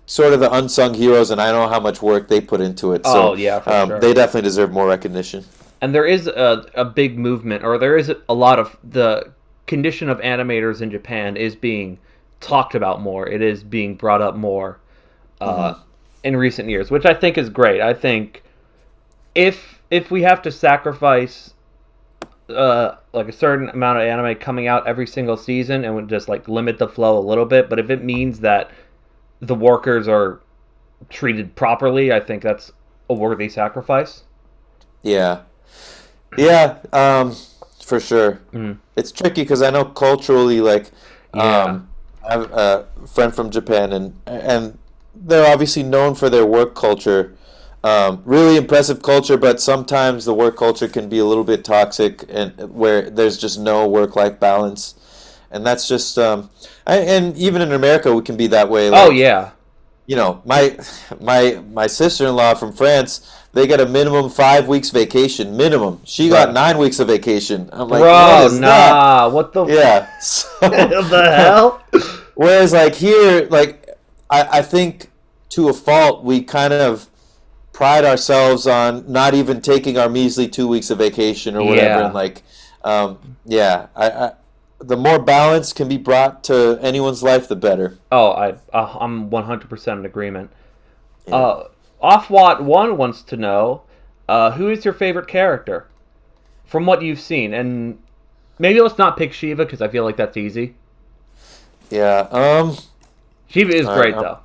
B: sort of the unsung heroes, and I know how much work they put into it. So, for sure. They definitely deserve more recognition.
A: And there is a big movement, or there is a lot of the condition of animators in Japan is being talked about more. It is being brought up more in recent years, which I think is great. I think if we have to sacrifice like a certain amount of anime coming out every single season, and would just like limit the flow a little bit, but if it means that the workers are treated properly, I think that's a worthy sacrifice.
B: Yeah, for sure. It's tricky because I know culturally, like, I have a friend from Japan, and they're obviously known for their work culture. Really impressive culture, but sometimes the work culture can be a little bit toxic, and where there's just no work-life balance, and that's just and even in America we can be that way. Like, my sister-in-law from France, they get a minimum 5 weeks vacation minimum. She got 9 weeks of vacation. I'm like,
A: what the
B: so,
A: what the hell?
B: Whereas, like, here, like, I think to a fault we kind of pride ourselves on not even taking our measly 2 weeks of vacation or whatever. And like, the more balance can be brought to anyone's life, the better.
A: I'm 100% in agreement. Offwat1 wants to know, who is your favorite character from what you've seen? And maybe let's not pick Shiva, because I feel like that's easy.
B: Yeah.
A: Shiva is great, though.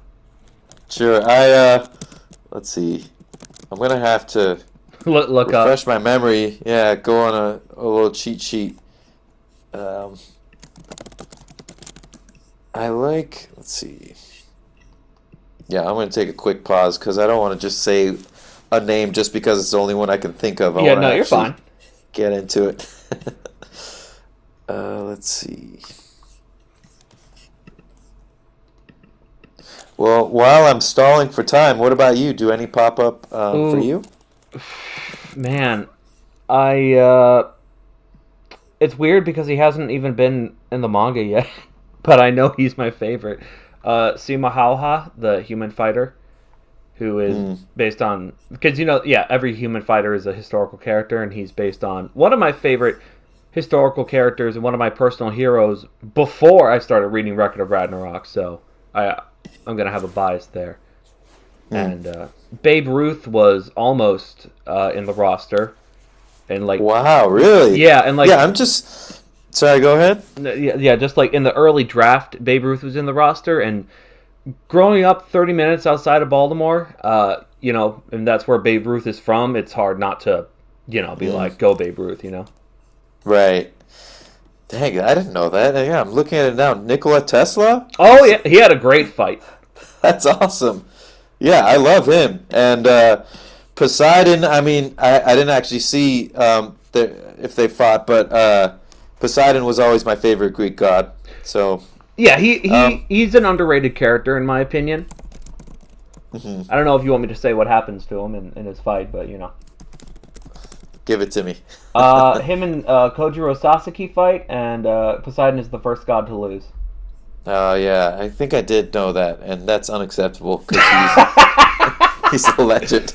B: Sure. Let's see. I'm going to have to
A: look
B: refresh
A: up
B: my memory. Yeah, go on a little cheat sheet. Let's see. Yeah, I'm going to take a quick pause because I don't want to just say a name just because it's the only one I can think of.
A: You're fine.
B: Get into it. Let's see. Well, while I'm stalling for time, what about you? Do any pop up for you?
A: Man, it's weird because he hasn't even been in the manga yet, but I know he's my favorite. Sima Hauha, the human fighter, who is based on... Because, every human fighter is a historical character, and he's based on one of my favorite historical characters and one of my personal heroes before I started reading Record of Ragnarok, so I'm going to have a bias there. And Babe Ruth was almost in the roster. And like,
B: wow, really?
A: Yeah, and like...
B: Yeah, I'm just... Sorry, go ahead.
A: Yeah, just like in the early draft, Babe Ruth was in the roster, and growing up 30 minutes outside of Baltimore, and that's where Babe Ruth is from, it's hard not to, be like, go Babe Ruth,
B: Right. Dang, I didn't know that. Yeah, I'm looking at it now. Nikola Tesla?
A: Oh, yeah, he had a great fight.
B: That's awesome. Yeah, I love him. And Poseidon, I mean, I didn't actually see if they fought, but Poseidon was always my favorite Greek god. So
A: yeah, he's an underrated character in my opinion. I don't know if you want me to say what happens to him in his fight, but
B: give it to me.
A: Him and Kojiro Sasaki fight, and Poseidon is the first god to lose.
B: Oh yeah, I think I did know that, and that's unacceptable because he's a legend.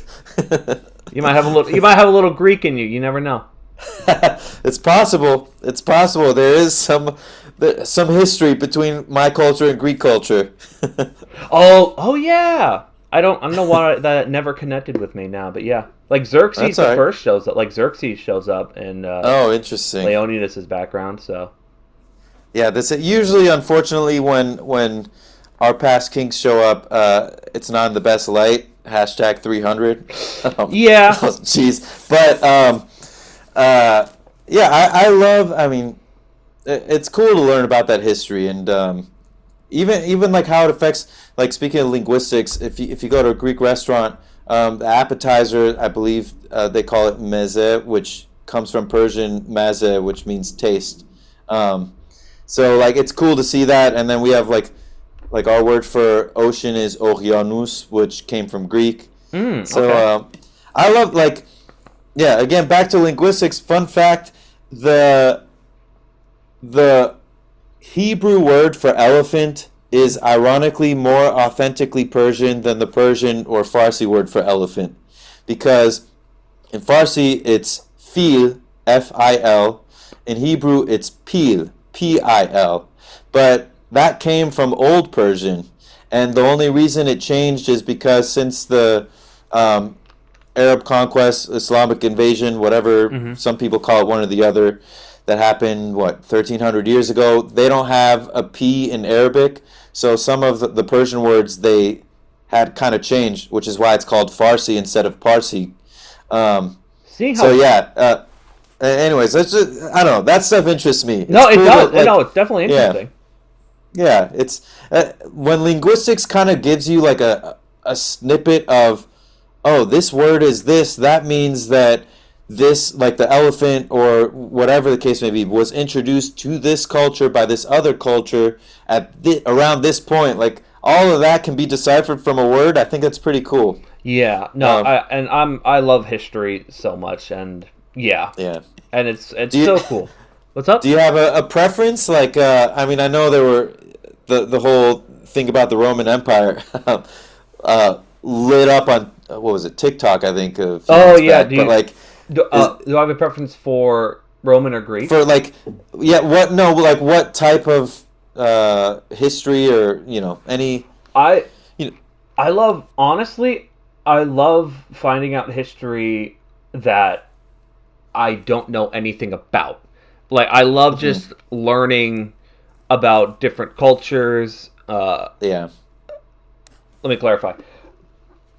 A: You might have a little Greek in you. You never know.
B: It's possible. It's possible. There is some history between my culture and Greek culture.
A: Oh yeah. I don't know why that never connected with me now, but yeah. Like Xerxes
B: That's all right.
A: first shows up. Like Xerxes shows up in
B: Oh, interesting.
A: Leonidas' background, so.
B: Yeah, this usually, unfortunately, when our past kings show up, it's not in the best light. Hashtag 300.
A: Yeah.
B: Jeez. But yeah, I love. I mean, it's cool to learn about that history, and even like how it affects. Like speaking of linguistics, if you go to a Greek restaurant, the appetizer, I believe they call it meze, which comes from Persian maze, which means taste. So like it's cool to see that, and then we have like our word for ocean is Okeanos, which came from Greek. So
A: Okay.
B: I love yeah. Again, back to linguistics. Fun fact: the Hebrew word for elephant is ironically more authentically Persian than the Persian or Farsi word for elephant, because in Farsi it's fil, F-I-L. In Hebrew it's pil, P-I-L. But that came from Old Persian, and the only reason it changed is because since the Arab conquest, Islamic invasion, whatever, some people call it one or the other, that happened, 1,300 years ago, they don't have a P in Arabic, so some of the Persian words they had kind of changed, which is why it's called Farsi instead of Parsi.
A: See how?
B: So yeah, anyways, that's just, I don't know, that stuff interests me.
A: No,
B: It's
A: it
B: cool
A: does.
B: that, like,
A: No, it's definitely
B: yeah.
A: interesting.
B: Yeah, it's when linguistics kind of gives you like a snippet of, oh, this word is this, that means that this, like the elephant or whatever the case may be, was introduced to this culture by this other culture at around this point. Like all of that can be deciphered from a word. I think that's pretty cool.
A: Yeah. No,
B: Um,
A: I love history so much, and yeah,
B: yeah.
A: and it's
B: you-
A: so cool. What's up?
B: Do you have a preference? Like, I mean, I know there were the whole thing about the Roman Empire lit up on what was it, TikTok? I think. A few
A: Oh
B: months
A: yeah.
B: back. But like,
A: do I have a preference for Roman or Greek?
B: for like, yeah, what? No, like, what type of history or any?
A: I
B: You know,
A: I love honestly. I love finding out history that I don't know anything about. Like I love just learning about different cultures.
B: yeah.
A: Let me clarify.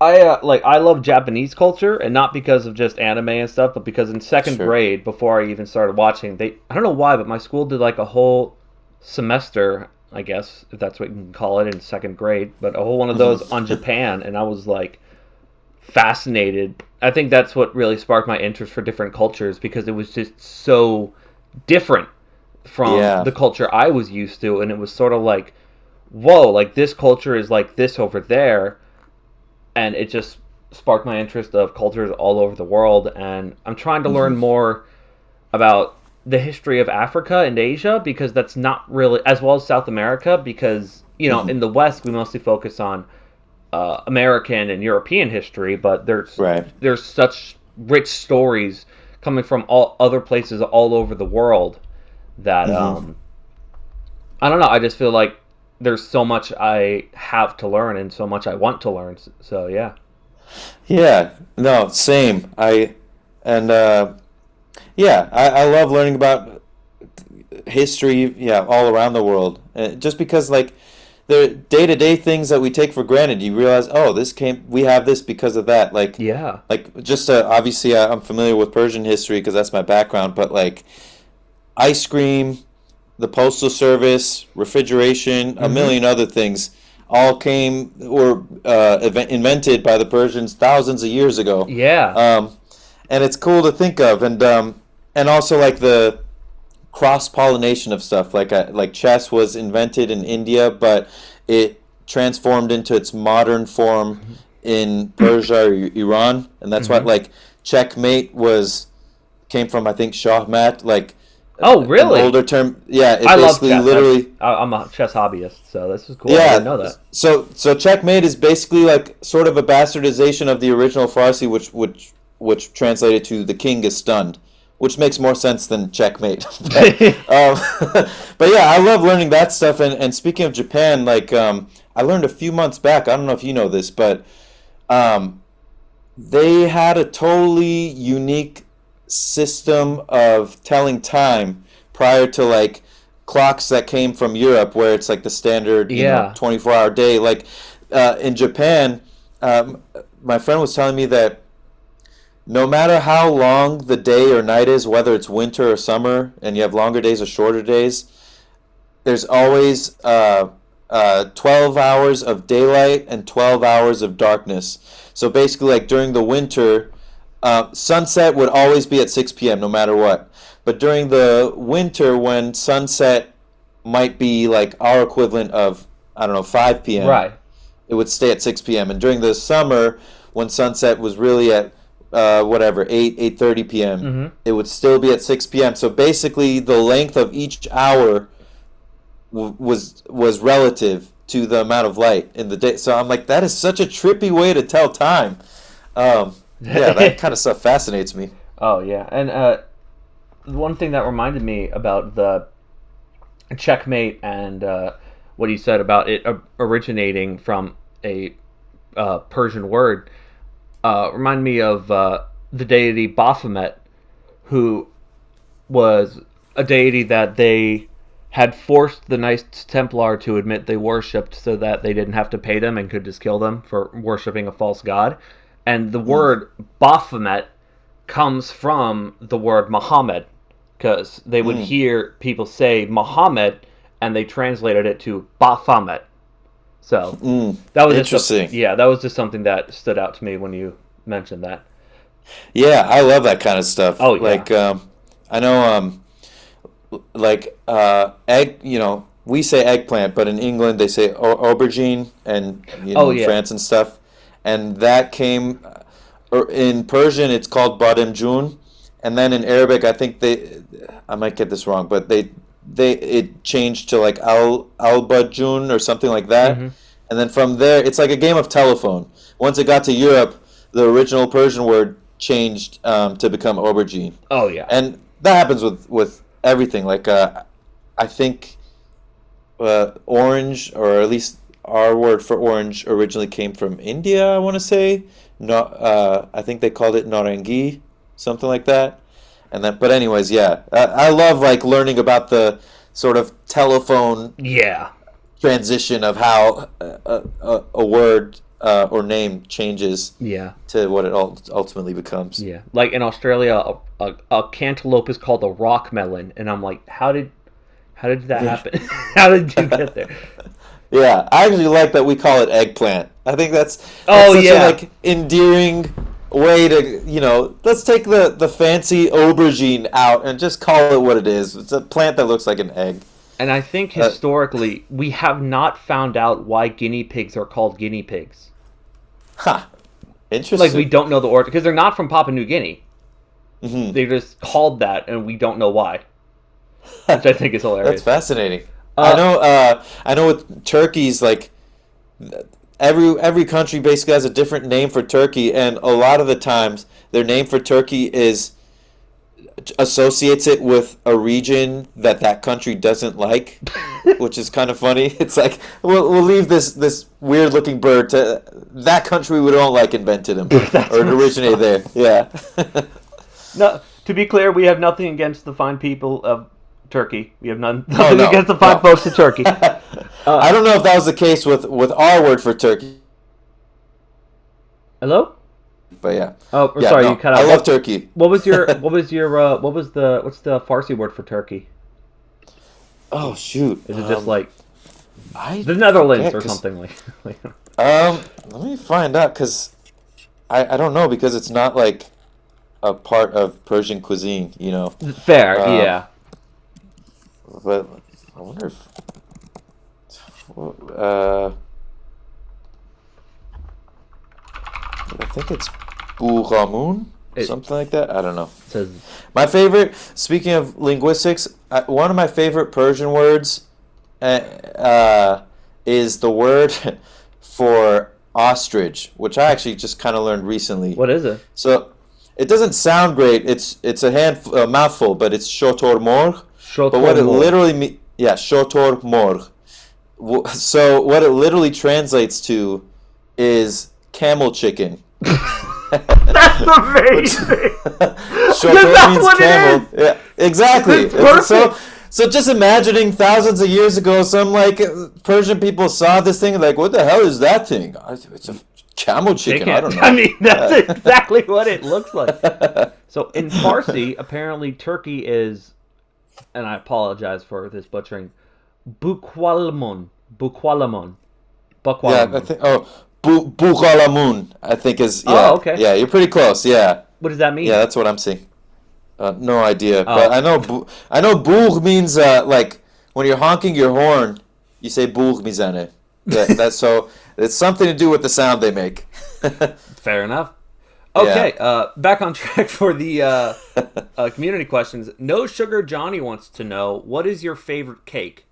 A: I love Japanese culture, and not because of just anime and stuff, but because in second
B: Sure.
A: grade, before I even started watching, I don't know why, but my school did like a whole semester, I guess if that's what you can call it, in second grade, but a whole one of those on Japan, and I was like fascinated. I think that's what really sparked my interest for different cultures, because it was just so different from
B: Yeah.
A: the culture I was used to, and it was sort of like, whoa, like this culture is like this over there, and it just sparked my interest of cultures all over the world. And I'm trying to learn more about the history of Africa and Asia, because that's not really, as well as South America, because in the West we mostly focus on American and European history, but
B: Right.
A: there's such rich stories coming from all other places all over the world that I don't know. I just feel like there's so much I have to learn and so much I want to learn. So yeah.
B: Yeah, no, same. I love learning about history, yeah, all around the world. Just because like the day-to-day things that we take for granted, you realize, oh, we have this because of that. Like,
A: Yeah.
B: like just obviously I'm familiar with Persian history because that's my background, but like ice cream, the postal service, refrigeration, a million other things all came or invented by the Persians thousands of years ago.
A: Yeah.
B: And it's cool to think of, and also like the cross pollination of stuff. Like chess was invented in India, but it transformed into its modern form in Persia or Iran, and that's why like checkmate came from, I think, Shahmat, like.
A: Oh, really?
B: An older term, yeah. It
A: I love
B: basically
A: chess.
B: literally,
A: I'm a chess hobbyist, so this is cool. I
B: yeah.
A: didn't know that.
B: So checkmate is basically like sort of a bastardization of the original Farsi, which translated to "the king is stunned," which makes more sense than checkmate. But yeah, I love learning that stuff. And speaking of Japan, like I learned a few months back. I don't know if you know this, but they had a totally unique system of telling time prior to like clocks that came from Europe, where it's like the standard, 24-hour day. Like in Japan, my friend was telling me that no matter how long the day or night is, whether it's winter or summer, and you have longer days or shorter days, there's always 12 hours of daylight and 12 hours of darkness. So basically, like during the winter, sunset would always be at 6 p.m. no matter what. But during the winter, when sunset might be like our equivalent of, I don't know, 5 p.m.,
A: Right.
B: it would stay at 6 p.m. And during the summer, when sunset was really at 8:30 p.m., it would still be at 6 p.m. So basically, the length of each hour was relative to the amount of light in the day. So I'm like, that is such a trippy way to tell time. Yeah, that kind of stuff fascinates me.
A: Oh, yeah. And one thing that reminded me about the checkmate and what he said about it originating from a Persian word reminded me of the deity Baphomet, who was a deity that they had forced the Knights Templar to admit they worshipped so that they didn't have to pay them and could just kill them for worshipping a false god. And the word Baphomet comes from the word Muhammad, because they would hear people say Muhammad and they translated it to Baphomet. So that was
B: interesting.
A: That was just something that stood out to me when you mentioned that.
B: Yeah, I love that kind of stuff.
A: Oh, yeah.
B: Like, I know, egg, we say eggplant, but in England they say aubergine, and, in France and stuff. And that came, in Persian it's called bademjun, and then in Arabic, I think I might get this wrong, but it changed to like al-bajun or something like that. And then from there, it's like a game of telephone. Once it got to Europe, the original Persian word changed to become aubergine.
A: Oh, yeah.
B: And that happens with everything. Like, I think orange, or at least our word for orange, originally came from India, I want to say. I think they called it narangi, something like that. And then, but anyways, yeah. I love, like, learning about the sort of telephone transition of how a word or name changes to what it ultimately becomes.
A: Yeah, like in Australia, a cantaloupe is called a rock melon, and I'm like, how did that happen? How did you get there?
B: Yeah, I actually like that we call it eggplant. I think that's such a like endearing way to, let's take the fancy aubergine out and just call it what it is. It's a plant that looks like an egg.
A: And I think historically, we have not found out why guinea pigs are called guinea pigs.
B: Huh. Interesting.
A: Like, we don't know the origin, because they're not from Papua New Guinea. They're just called that, and we don't know why. Which I think is hilarious.
B: That's fascinating. I know with turkeys, like, every country basically has a different name for turkey, and a lot of the times their name for turkey associates it with a region that country doesn't like, which is kind of funny. It's like, we'll leave this weird looking bird to that country we don't like invented him, or it originated there. Yeah.
A: No, to be clear, we have nothing against the fine people of Turkey. We have nothing against the fine folks of Turkey.
B: I don't know if that was the case with our word for turkey.
A: Hello?
B: But yeah.
A: Oh, sorry, you cut out.
B: I love turkey.
A: What's the Farsi word for turkey?
B: Oh shoot!
A: Is it just like the Netherlands or something like?
B: Let me find out, because I don't know, because it's not like a part of Persian cuisine,
A: Fair, yeah.
B: But I wonder if I think it's Buramun, something like that. I don't know. My favorite, speaking of linguistics, one of my favorite Persian words is the word for ostrich, which I actually just kind of learned recently.
A: What is it?
B: So it doesn't sound great. It's a mouthful, but it's shotor morg. But what it literally means, shotor morg. So what it literally translates to is camel chicken.
A: That's amazing.
B: Short means camel. Yeah, exactly. So just imagining thousands of years ago, some like Persian people saw this thing like, what the hell is that thing? It's a camel chicken. I don't know.
A: I mean, that's exactly what it looks like. So in Farsi, apparently Turkey is, and I apologize for this butchering, Bukwalamun.
B: Yeah, I think. Bukhalamun, I think is. Yeah,
A: oh, okay.
B: Yeah, you're pretty close. Yeah.
A: What does that mean?
B: Yeah, that's what I'm seeing. No idea, but I know bugh means like when you're honking your horn, you say bugh mizane. Yeah, that's so. It's something to do with the sound they make.
A: Fair enough. Okay, back on track for the community questions. No Sugar Johnny wants to know, what is your favorite cake?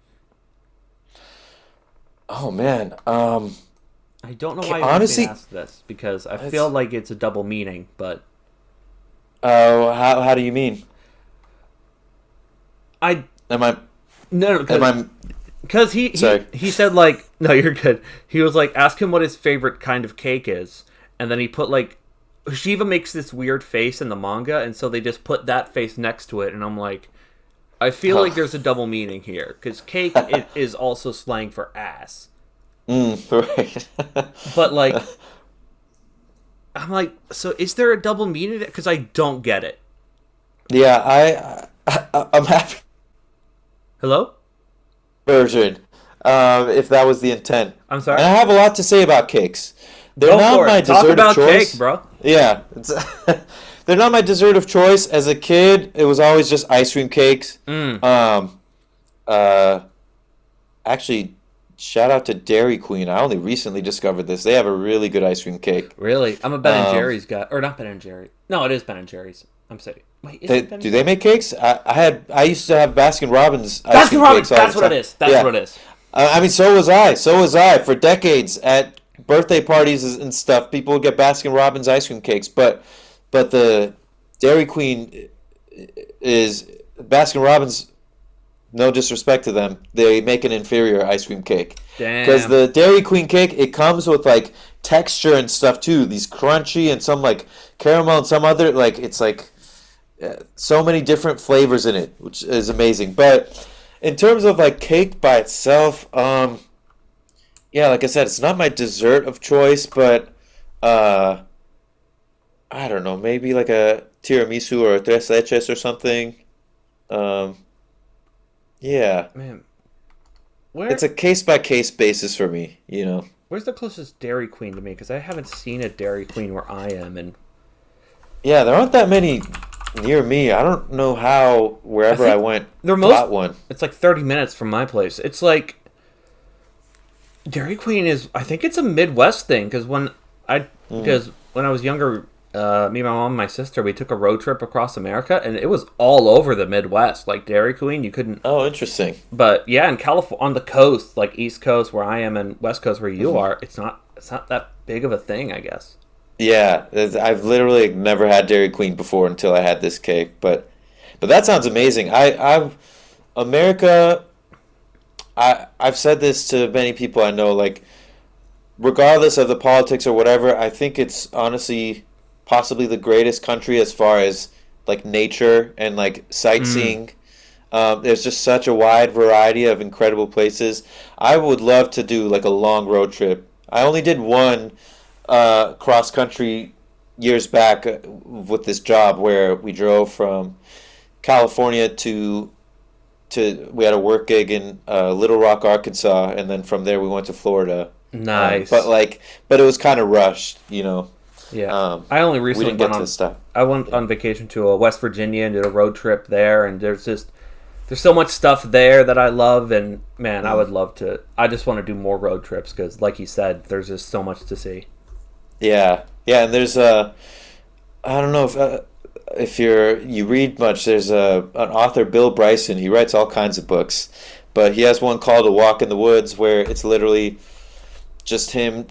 B: Oh man,
A: I don't know why you honestly asked this because I feel like it's a double meaning, but.
B: Oh, how do you mean?
A: Because he said like, no, you're good. He was like, ask him what his favorite kind of cake is, and then he put like, Shiva makes this weird face in the manga, and so they just put that face next to it, and I'm like, I feel like there's a double meaning here because cake is also slang for ass.
B: Right.
A: But like. I'm like, so is there a double meaning? Because I don't get it.
B: Yeah, I'm happy.
A: Hello?
B: Version, if that was the intent.
A: I'm sorry?
B: And I have a lot to say about cakes. They're not my dessert of choice.
A: Cake, bro.
B: Yeah. They're not my dessert of choice. As a kid, it was always just ice cream cakes. Actually, shout out to Dairy Queen. I only recently discovered this. They have a really good ice cream cake.
A: Really? I'm a Ben and Jerry's guy. Or not Ben and Jerry. No, it is Ben and Jerry's. I'm sorry. Wait,
B: do they make cakes? I used to have Baskin Robbins ice cream cakes.
A: That's what it is. That's what it is.
B: I mean, so was I. For decades at birthday parties and stuff, people would get Baskin Robbins ice cream cakes. But the Dairy Queen is Baskin Robbins. No disrespect to them, they make an inferior ice cream cake.
A: Damn.
B: Because the Dairy Queen cake, it comes with like texture and stuff too. These crunchy and some like caramel and some other like it's like so many different flavors in it, which is amazing. But in terms of like cake by itself, yeah, like I said, it's not my dessert of choice, but I don't know, maybe like a tiramisu or a tres leches or something. Yeah. Man. It's a case-by-case basis for me, you know.
A: Where's the closest Dairy Queen to me? Because I haven't seen a Dairy Queen where I am. And
B: yeah, there aren't that many near me. I don't know how, wherever I went, got one.
A: It's like 30 minutes from my place. It's like, Dairy Queen is, I think it's a Midwest thing. Because when I was younger, me, my mom, and my sister, we took a road trip across America, and it was all over the Midwest. Like Dairy Queen, you couldn't.
B: Oh, interesting.
A: But yeah, in California, on the coast, like East Coast where I am, and West Coast where you are, it's not that big of a thing, I guess.
B: Yeah, I've literally never had Dairy Queen before until I had this cake. But that sounds amazing. America. I've said this to many people I know. Like, regardless of the politics or whatever, I think it's honestly possibly the greatest country as far as like nature and like sightseeing. There's just such a wide variety of incredible places. I would love to do like a long road trip. I only did one cross country years back with this job where we drove from California to we had a work gig in Little Rock, Arkansas, and then from there we went to Florida.
A: Nice.
B: But it was kind of rushed, you know.
A: Yeah, I only recently I went on vacation to West Virginia and did a road trip there, and there's so much stuff there that I love, and man, I would love to. I just want to do more road trips because, like you said, there's just so much to see.
B: Yeah, and there's I don't know if you read much. There's an author, Bill Bryson. He writes all kinds of books, but he has one called A Walk in the Woods, where it's literally just him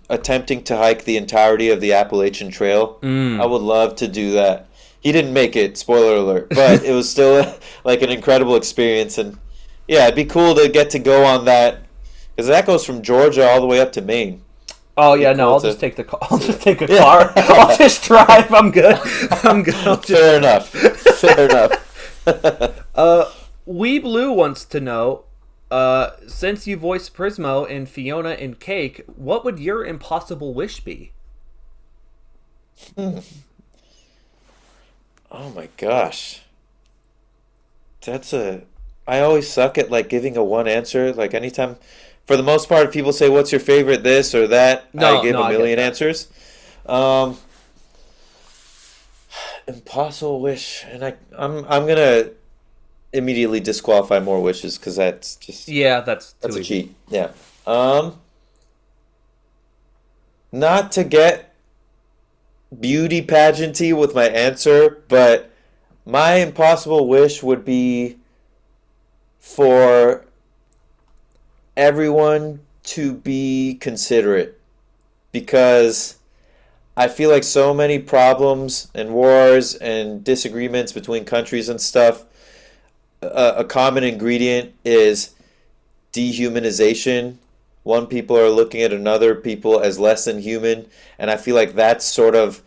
B: attempting to hike the entirety of the Appalachian Trail. I would love to do that. He didn't make it, spoiler alert, but it was still like an incredible experience. And yeah, it'd be cool to get to go on that, because that goes from Georgia all the way up to Maine.
A: Oh yeah, no, I'll just take the car. I'll just take a car. I'll just drive. I'm good. I'm good.
B: Fair enough. Fair enough.
A: Wee Blue wants to know, since you voiced Prismo in Fiona and Cake, what would your impossible wish be?
B: Oh my gosh. I always suck at like giving a one answer. Like anytime, for the most part, if people say, "What's your favorite this or that?" I give a million answers. Impossible wish, and I'm gonna immediately disqualify more wishes because that's just
A: that's
B: a
A: easy.
B: cheat. Yeah. Not to get beauty pageanty with my answer, but my impossible wish would be for everyone to be considerate, because I feel like so many problems and wars and disagreements between countries and stuff, a common ingredient is dehumanization. One people are looking at another people as less than human, and I feel like that's sort of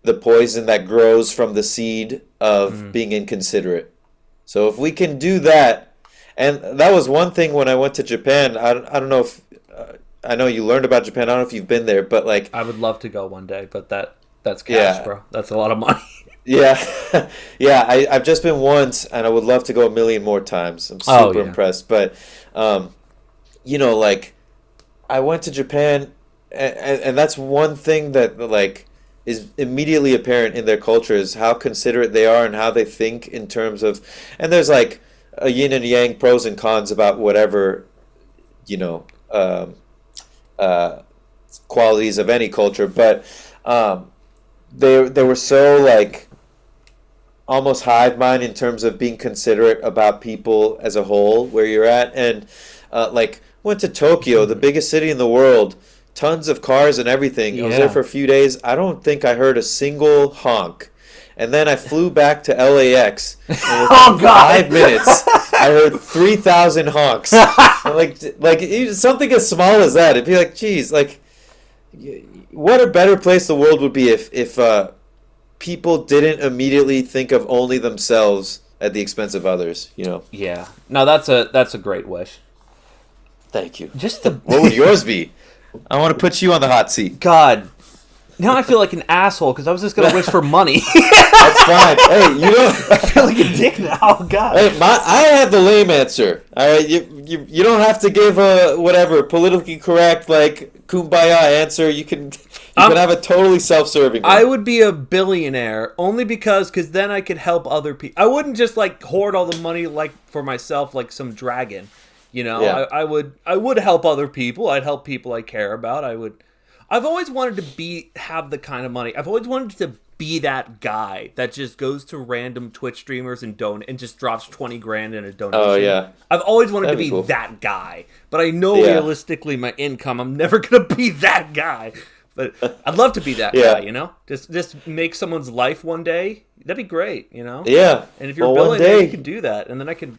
B: the poison that grows from the seed of being inconsiderate. So if we can do that, and that was one thing when I went to Japan. I don't know if I know you learned about Japan. I don't know if you've been there, but like
A: I would love to go one day, but that's cash, bro. That's a lot of money.
B: Yeah, yeah. I've just been once, and I would love to go a million more times. I'm super impressed. But, like, I went to Japan, and that's one thing that like is immediately apparent in their culture is how considerate they are and how they think in terms of. And there's like a yin and yang, pros and cons about whatever, qualities of any culture, but they were so like almost hive mind in terms of being considerate about people as a whole where you're at. And like went to Tokyo, the biggest city in the world, tons of cars and everything. I was there for a few days. I don't think I heard a single honk. And then I flew back to LAX, and within 5 minutes I heard 3,000 honks. like something as small as that, it'd be like, geez, like what a better place the world would be if people didn't immediately think of only themselves at the expense of others,
A: Yeah. No, that's a great wish.
B: Thank you.
A: What
B: would yours be? I want to put you on the hot seat.
A: God. Now I feel like an asshole because I was just going to wish for money.
B: That's fine. Hey,
A: I feel like a dick now. Oh, God.
B: Hey, I have the lame answer. All right, you don't have to give a whatever politically correct like kumbaya answer. You can have a totally self-serving one.
A: I would be a billionaire only because then I could help other people. I wouldn't just like hoard all the money like for myself like some dragon.
B: Yeah.
A: I would help other people. I'd help people I care about. I've always wanted to have the kind of money. I've always wanted to be that guy that just goes to random Twitch streamers and just drops 20 grand in a donation.
B: Oh yeah.
A: I've always wanted to be
B: cool.
A: that guy. But I know realistically my income, I'm never going to be that guy. But I'd love to be that guy, Just make someone's life one day. That'd be great,
B: Yeah.
A: And if you're a billionaire, you can do that. And then I could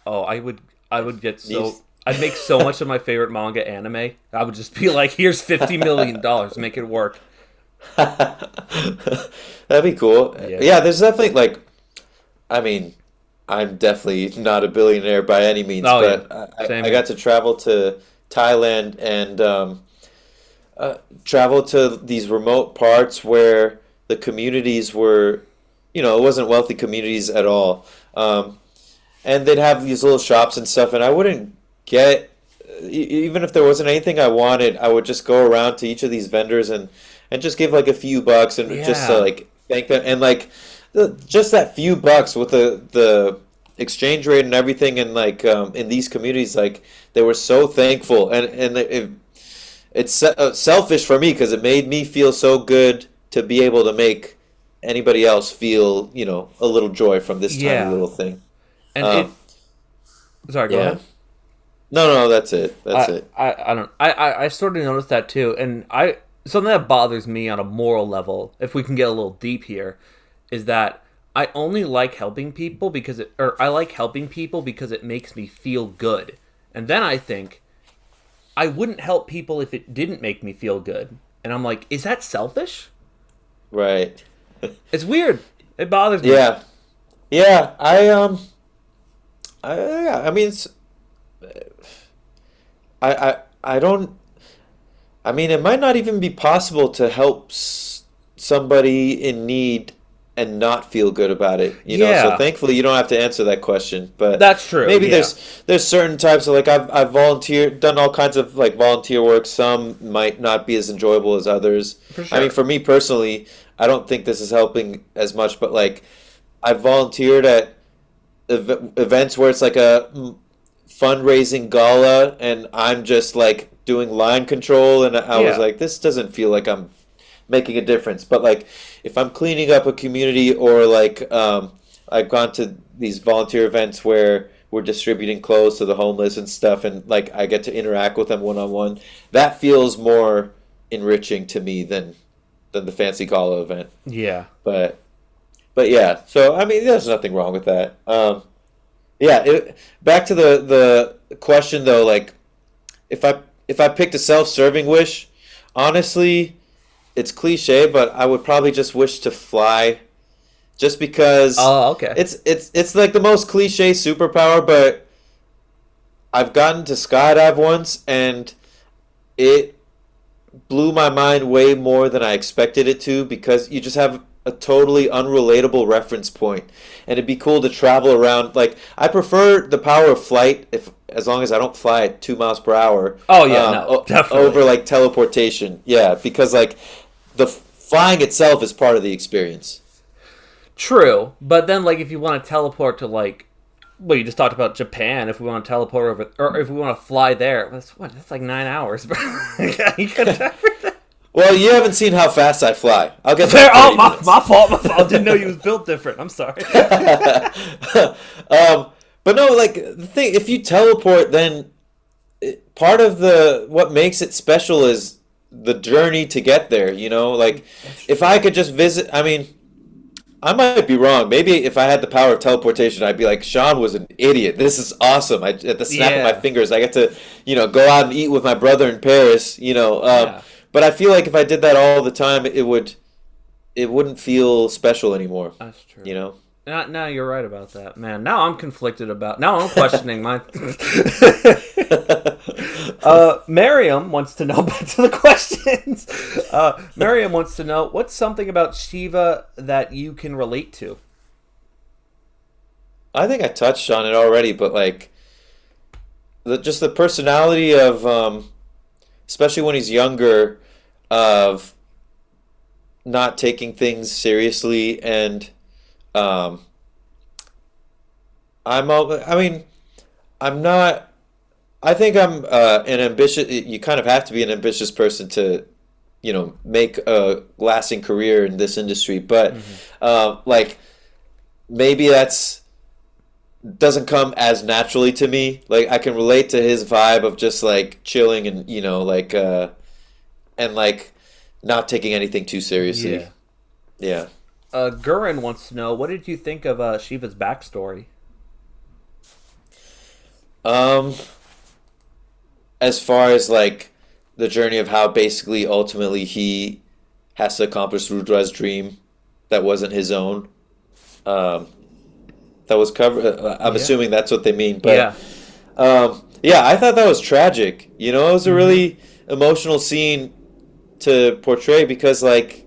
A: I would get so I'd make so much of my favorite manga anime. I would just be like, here's $50 million, make it work.
B: That'd be cool. Yeah, there's definitely like, I mean, I'm definitely not a billionaire by any means, but I got to travel to Thailand and travel to these remote parts where the communities were, it wasn't wealthy communities at all. And they'd have these little shops and stuff, and I wouldn't get, even if there wasn't anything I wanted, I would just go around to each of these vendors and just give like a few bucks and just to like thank them, and like just that few bucks with the exchange rate and everything, and like in these communities, like they were so thankful, and it's selfish for me because it made me feel so good to be able to make anybody else feel a little joy from this tiny little thing.
A: And sorry, go ahead.
B: No, that's it. That's it.
A: I sort of noticed that too, and something that bothers me on a moral level, if we can get a little deep here, is that I only like helping people because it makes me feel good, and then I think I wouldn't help people if it didn't make me feel good. And I'm like, is that selfish?
B: Right.
A: It's weird. It bothers me.
B: Yeah. Yeah. I mean, I don't. I mean, it might not even be possible to help somebody in need and not feel good about it, you know. So thankfully, you don't have to answer that question. But
A: that's true.
B: Maybe there's certain types of, like, I've volunteered, done all kinds of like volunteer work. Some might not be as enjoyable as others.
A: For sure.
B: I mean, for me personally, I don't think this is helping as much. But like, I've volunteered at events where it's like a fundraising gala, and I'm just like doing line control, and I was like, this doesn't feel like I'm making a difference. But like, if I'm cleaning up a community, or like I've gone to these volunteer events where we're distributing clothes to the homeless and stuff, and like I get to interact with them one-on-one, that feels more enriching to me than the fancy gala event.
A: Yeah.
B: But yeah, so I mean, there's nothing wrong with that. Back to the question though, like, if I picked a self-serving wish, honestly, it's cliche, but I would probably just wish to fly, just because.
A: Oh, okay.
B: It's like the most cliche superpower, but I've gotten to skydive once, and it blew my mind way more than I expected it to, because you just have a totally unrelatable reference point, and it'd be cool to travel around. Like, I prefer the power of flight, as long as I don't fly at 2 miles per hour.
A: Oh yeah, no, definitely.
B: Over like teleportation, yeah, because like the flying itself is part of the experience.
A: True, but then like if you want to teleport to like, well, you just talked about Japan. If we want to teleport over, or if we want to fly there, that's like 9 hours. You could.
B: Well, you haven't seen how fast I fly. I'll get
A: there. Oh, my fault. Didn't know you was built different. I'm sorry.
B: But no, like, the thing, if you teleport, then part of what makes it special is the journey to get there, you know? Like, if I could just visit, I mean, I might be wrong. Maybe if I had the power of teleportation, I'd be like, Sean was an idiot. This is awesome. At the snap of my fingers, I get to, go out and eat with my brother in Paris, But I feel like if I did that all the time, it wouldn't feel special anymore.
A: That's true.
B: You know?
A: No, you're right about that, man. Now I'm conflicted about. Now I'm questioning my. Miriam wants to know. Back to the questions. Miriam wants to know, what's something about Shiva that you can relate to?
B: I think I touched on it already, but like, just the personality of, especially when he's younger, of not taking things seriously, and I think I'm an ambitious. You kind of have to be an ambitious person to, make a lasting career in this industry. But like, maybe doesn't come as naturally to me. Like, I can relate to his vibe of just like chilling and and like not taking anything too seriously. Yeah.
A: Gurin wants to know, what did you think of Shiva's backstory?
B: As far as like the journey of how basically ultimately he has to accomplish Rudra's dream that wasn't his own. That was covered. I'm assuming that's what they mean. But I thought that was tragic. It was a really emotional scene to portray, because like,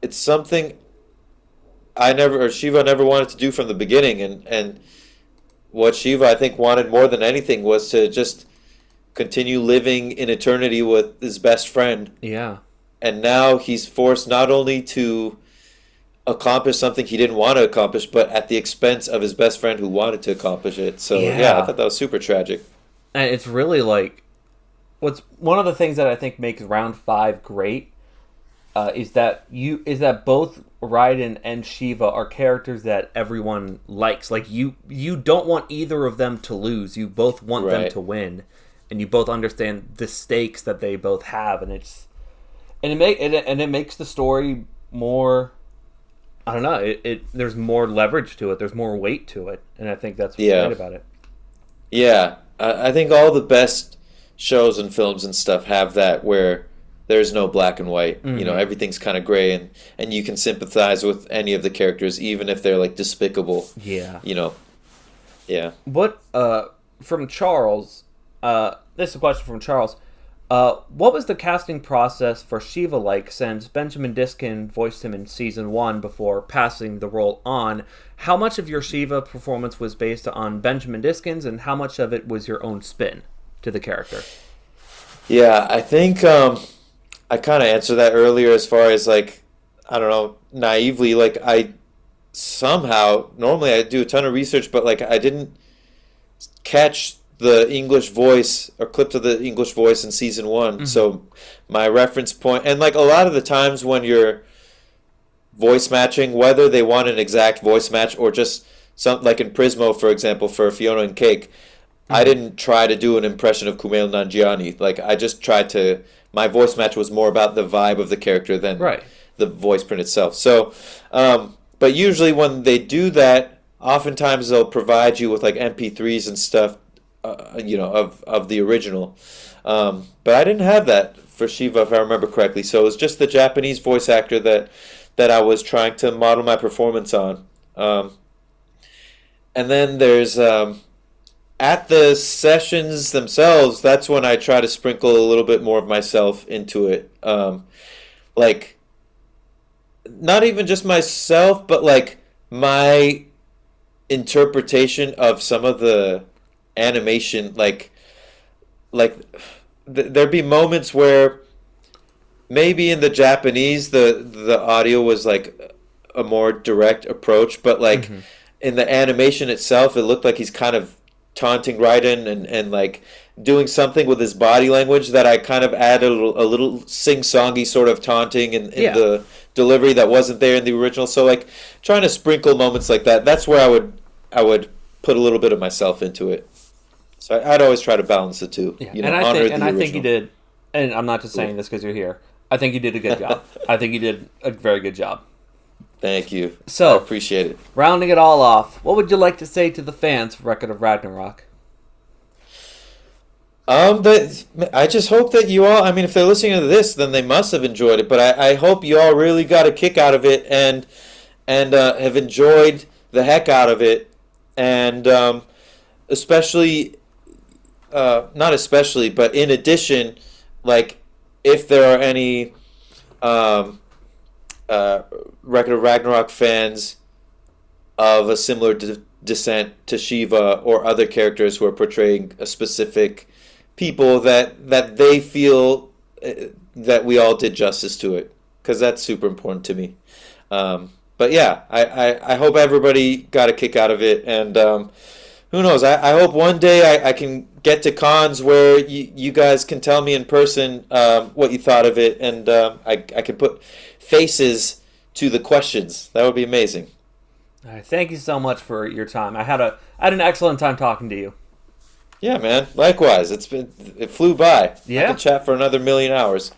B: it's something Shiva never wanted to do from the beginning, and what Shiva, I think, wanted more than anything was to just continue living in eternity with his best friend.
A: Yeah.
B: And now he's forced not only to accomplish something he didn't want to accomplish, but at the expense of his best friend who wanted to accomplish it. So I thought that was super tragic.
A: And it's really like, what's one of the things that I think makes round 5 great is that both Raiden and Shiva are characters that everyone likes. Like, you don't want either of them to lose. You both want them to win, and you both understand the stakes that they both have, and it makes the story more. I don't know. There's more leverage to it. There's more weight to it, and I think that's what's great about it.
B: Yeah, I think all the best shows and films and stuff have that where there's no black and white. You know, everything's kind of gray, and you can sympathize with any of the characters, even if they're like despicable.
A: Yeah.
B: You know. Yeah.
A: What from Charles? This is a question from Charles. What was the casting process for Shiva like, since Benjamin Diskin voiced him in season 1 before passing the role on? How much of your Shiva performance was based on Benjamin Diskin's, and how much of it was your own spin to the character?
B: Yeah, I think I kind of answered that earlier as far as like, I don't know, naively, like I somehow, normally I do a ton of research, but like I didn't catch the English voice or clips of the English voice in season 1. So my reference point, and like a lot of the times when you're voice matching, whether they want an exact voice match or just some, like in Prismo, for example, for Fiona and Cake, I didn't try to do an impression of Kumail Nanjiani. Like I just tried to, my voice match was more about the vibe of the character than the voice print itself. So, but usually when they do that, oftentimes they'll provide you with like MP3s and stuff, you know, of the original. But I didn't have that for Shiva, if I remember correctly. So it was just the Japanese voice actor that I was trying to model my performance on. And then there's at the sessions themselves, that's when I try to sprinkle a little bit more of myself into it. Like, not even just myself, but like my interpretation of some of the animation. Like there'd be moments where maybe in the Japanese the audio was like a more direct approach, but like in the animation itself, it looked like he's kind of taunting Raiden and like doing something with his body language that I kind of added a little sing-songy sort of taunting in the delivery that wasn't there in the original. So like trying to sprinkle moments like that, that's where I would put a little bit of myself into it. So I'd always try to balance the two.
A: Yeah.
B: You know, I
A: think you did, and I'm not just saying this because you're here, I think you did a good job. I think you did a very good job.
B: Thank you.
A: So,
B: I appreciate it.
A: Rounding it all off, what would you like to say to the fans of Record of Ragnarok?
B: I just hope that you all, I mean, if they're listening to this, then they must have enjoyed it, but I hope you all really got a kick out of it and have enjoyed the heck out of it. And especially, not especially, but in addition, like, if there are any Record of Ragnarok fans of a similar descent to Shiva or other characters who are portraying a specific people, that they feel that we all did justice to it, because that's super important to me. But yeah, I hope everybody got a kick out of it, and who knows, I hope one day I can get to cons where you guys can tell me in person what you thought of it, and I can put faces to the questions. That would be amazing.
A: All right, thank you so much for your time. I had an excellent time talking to you.
B: Yeah, man. Likewise. It flew by.
A: Yeah.
B: I could chat for another million hours.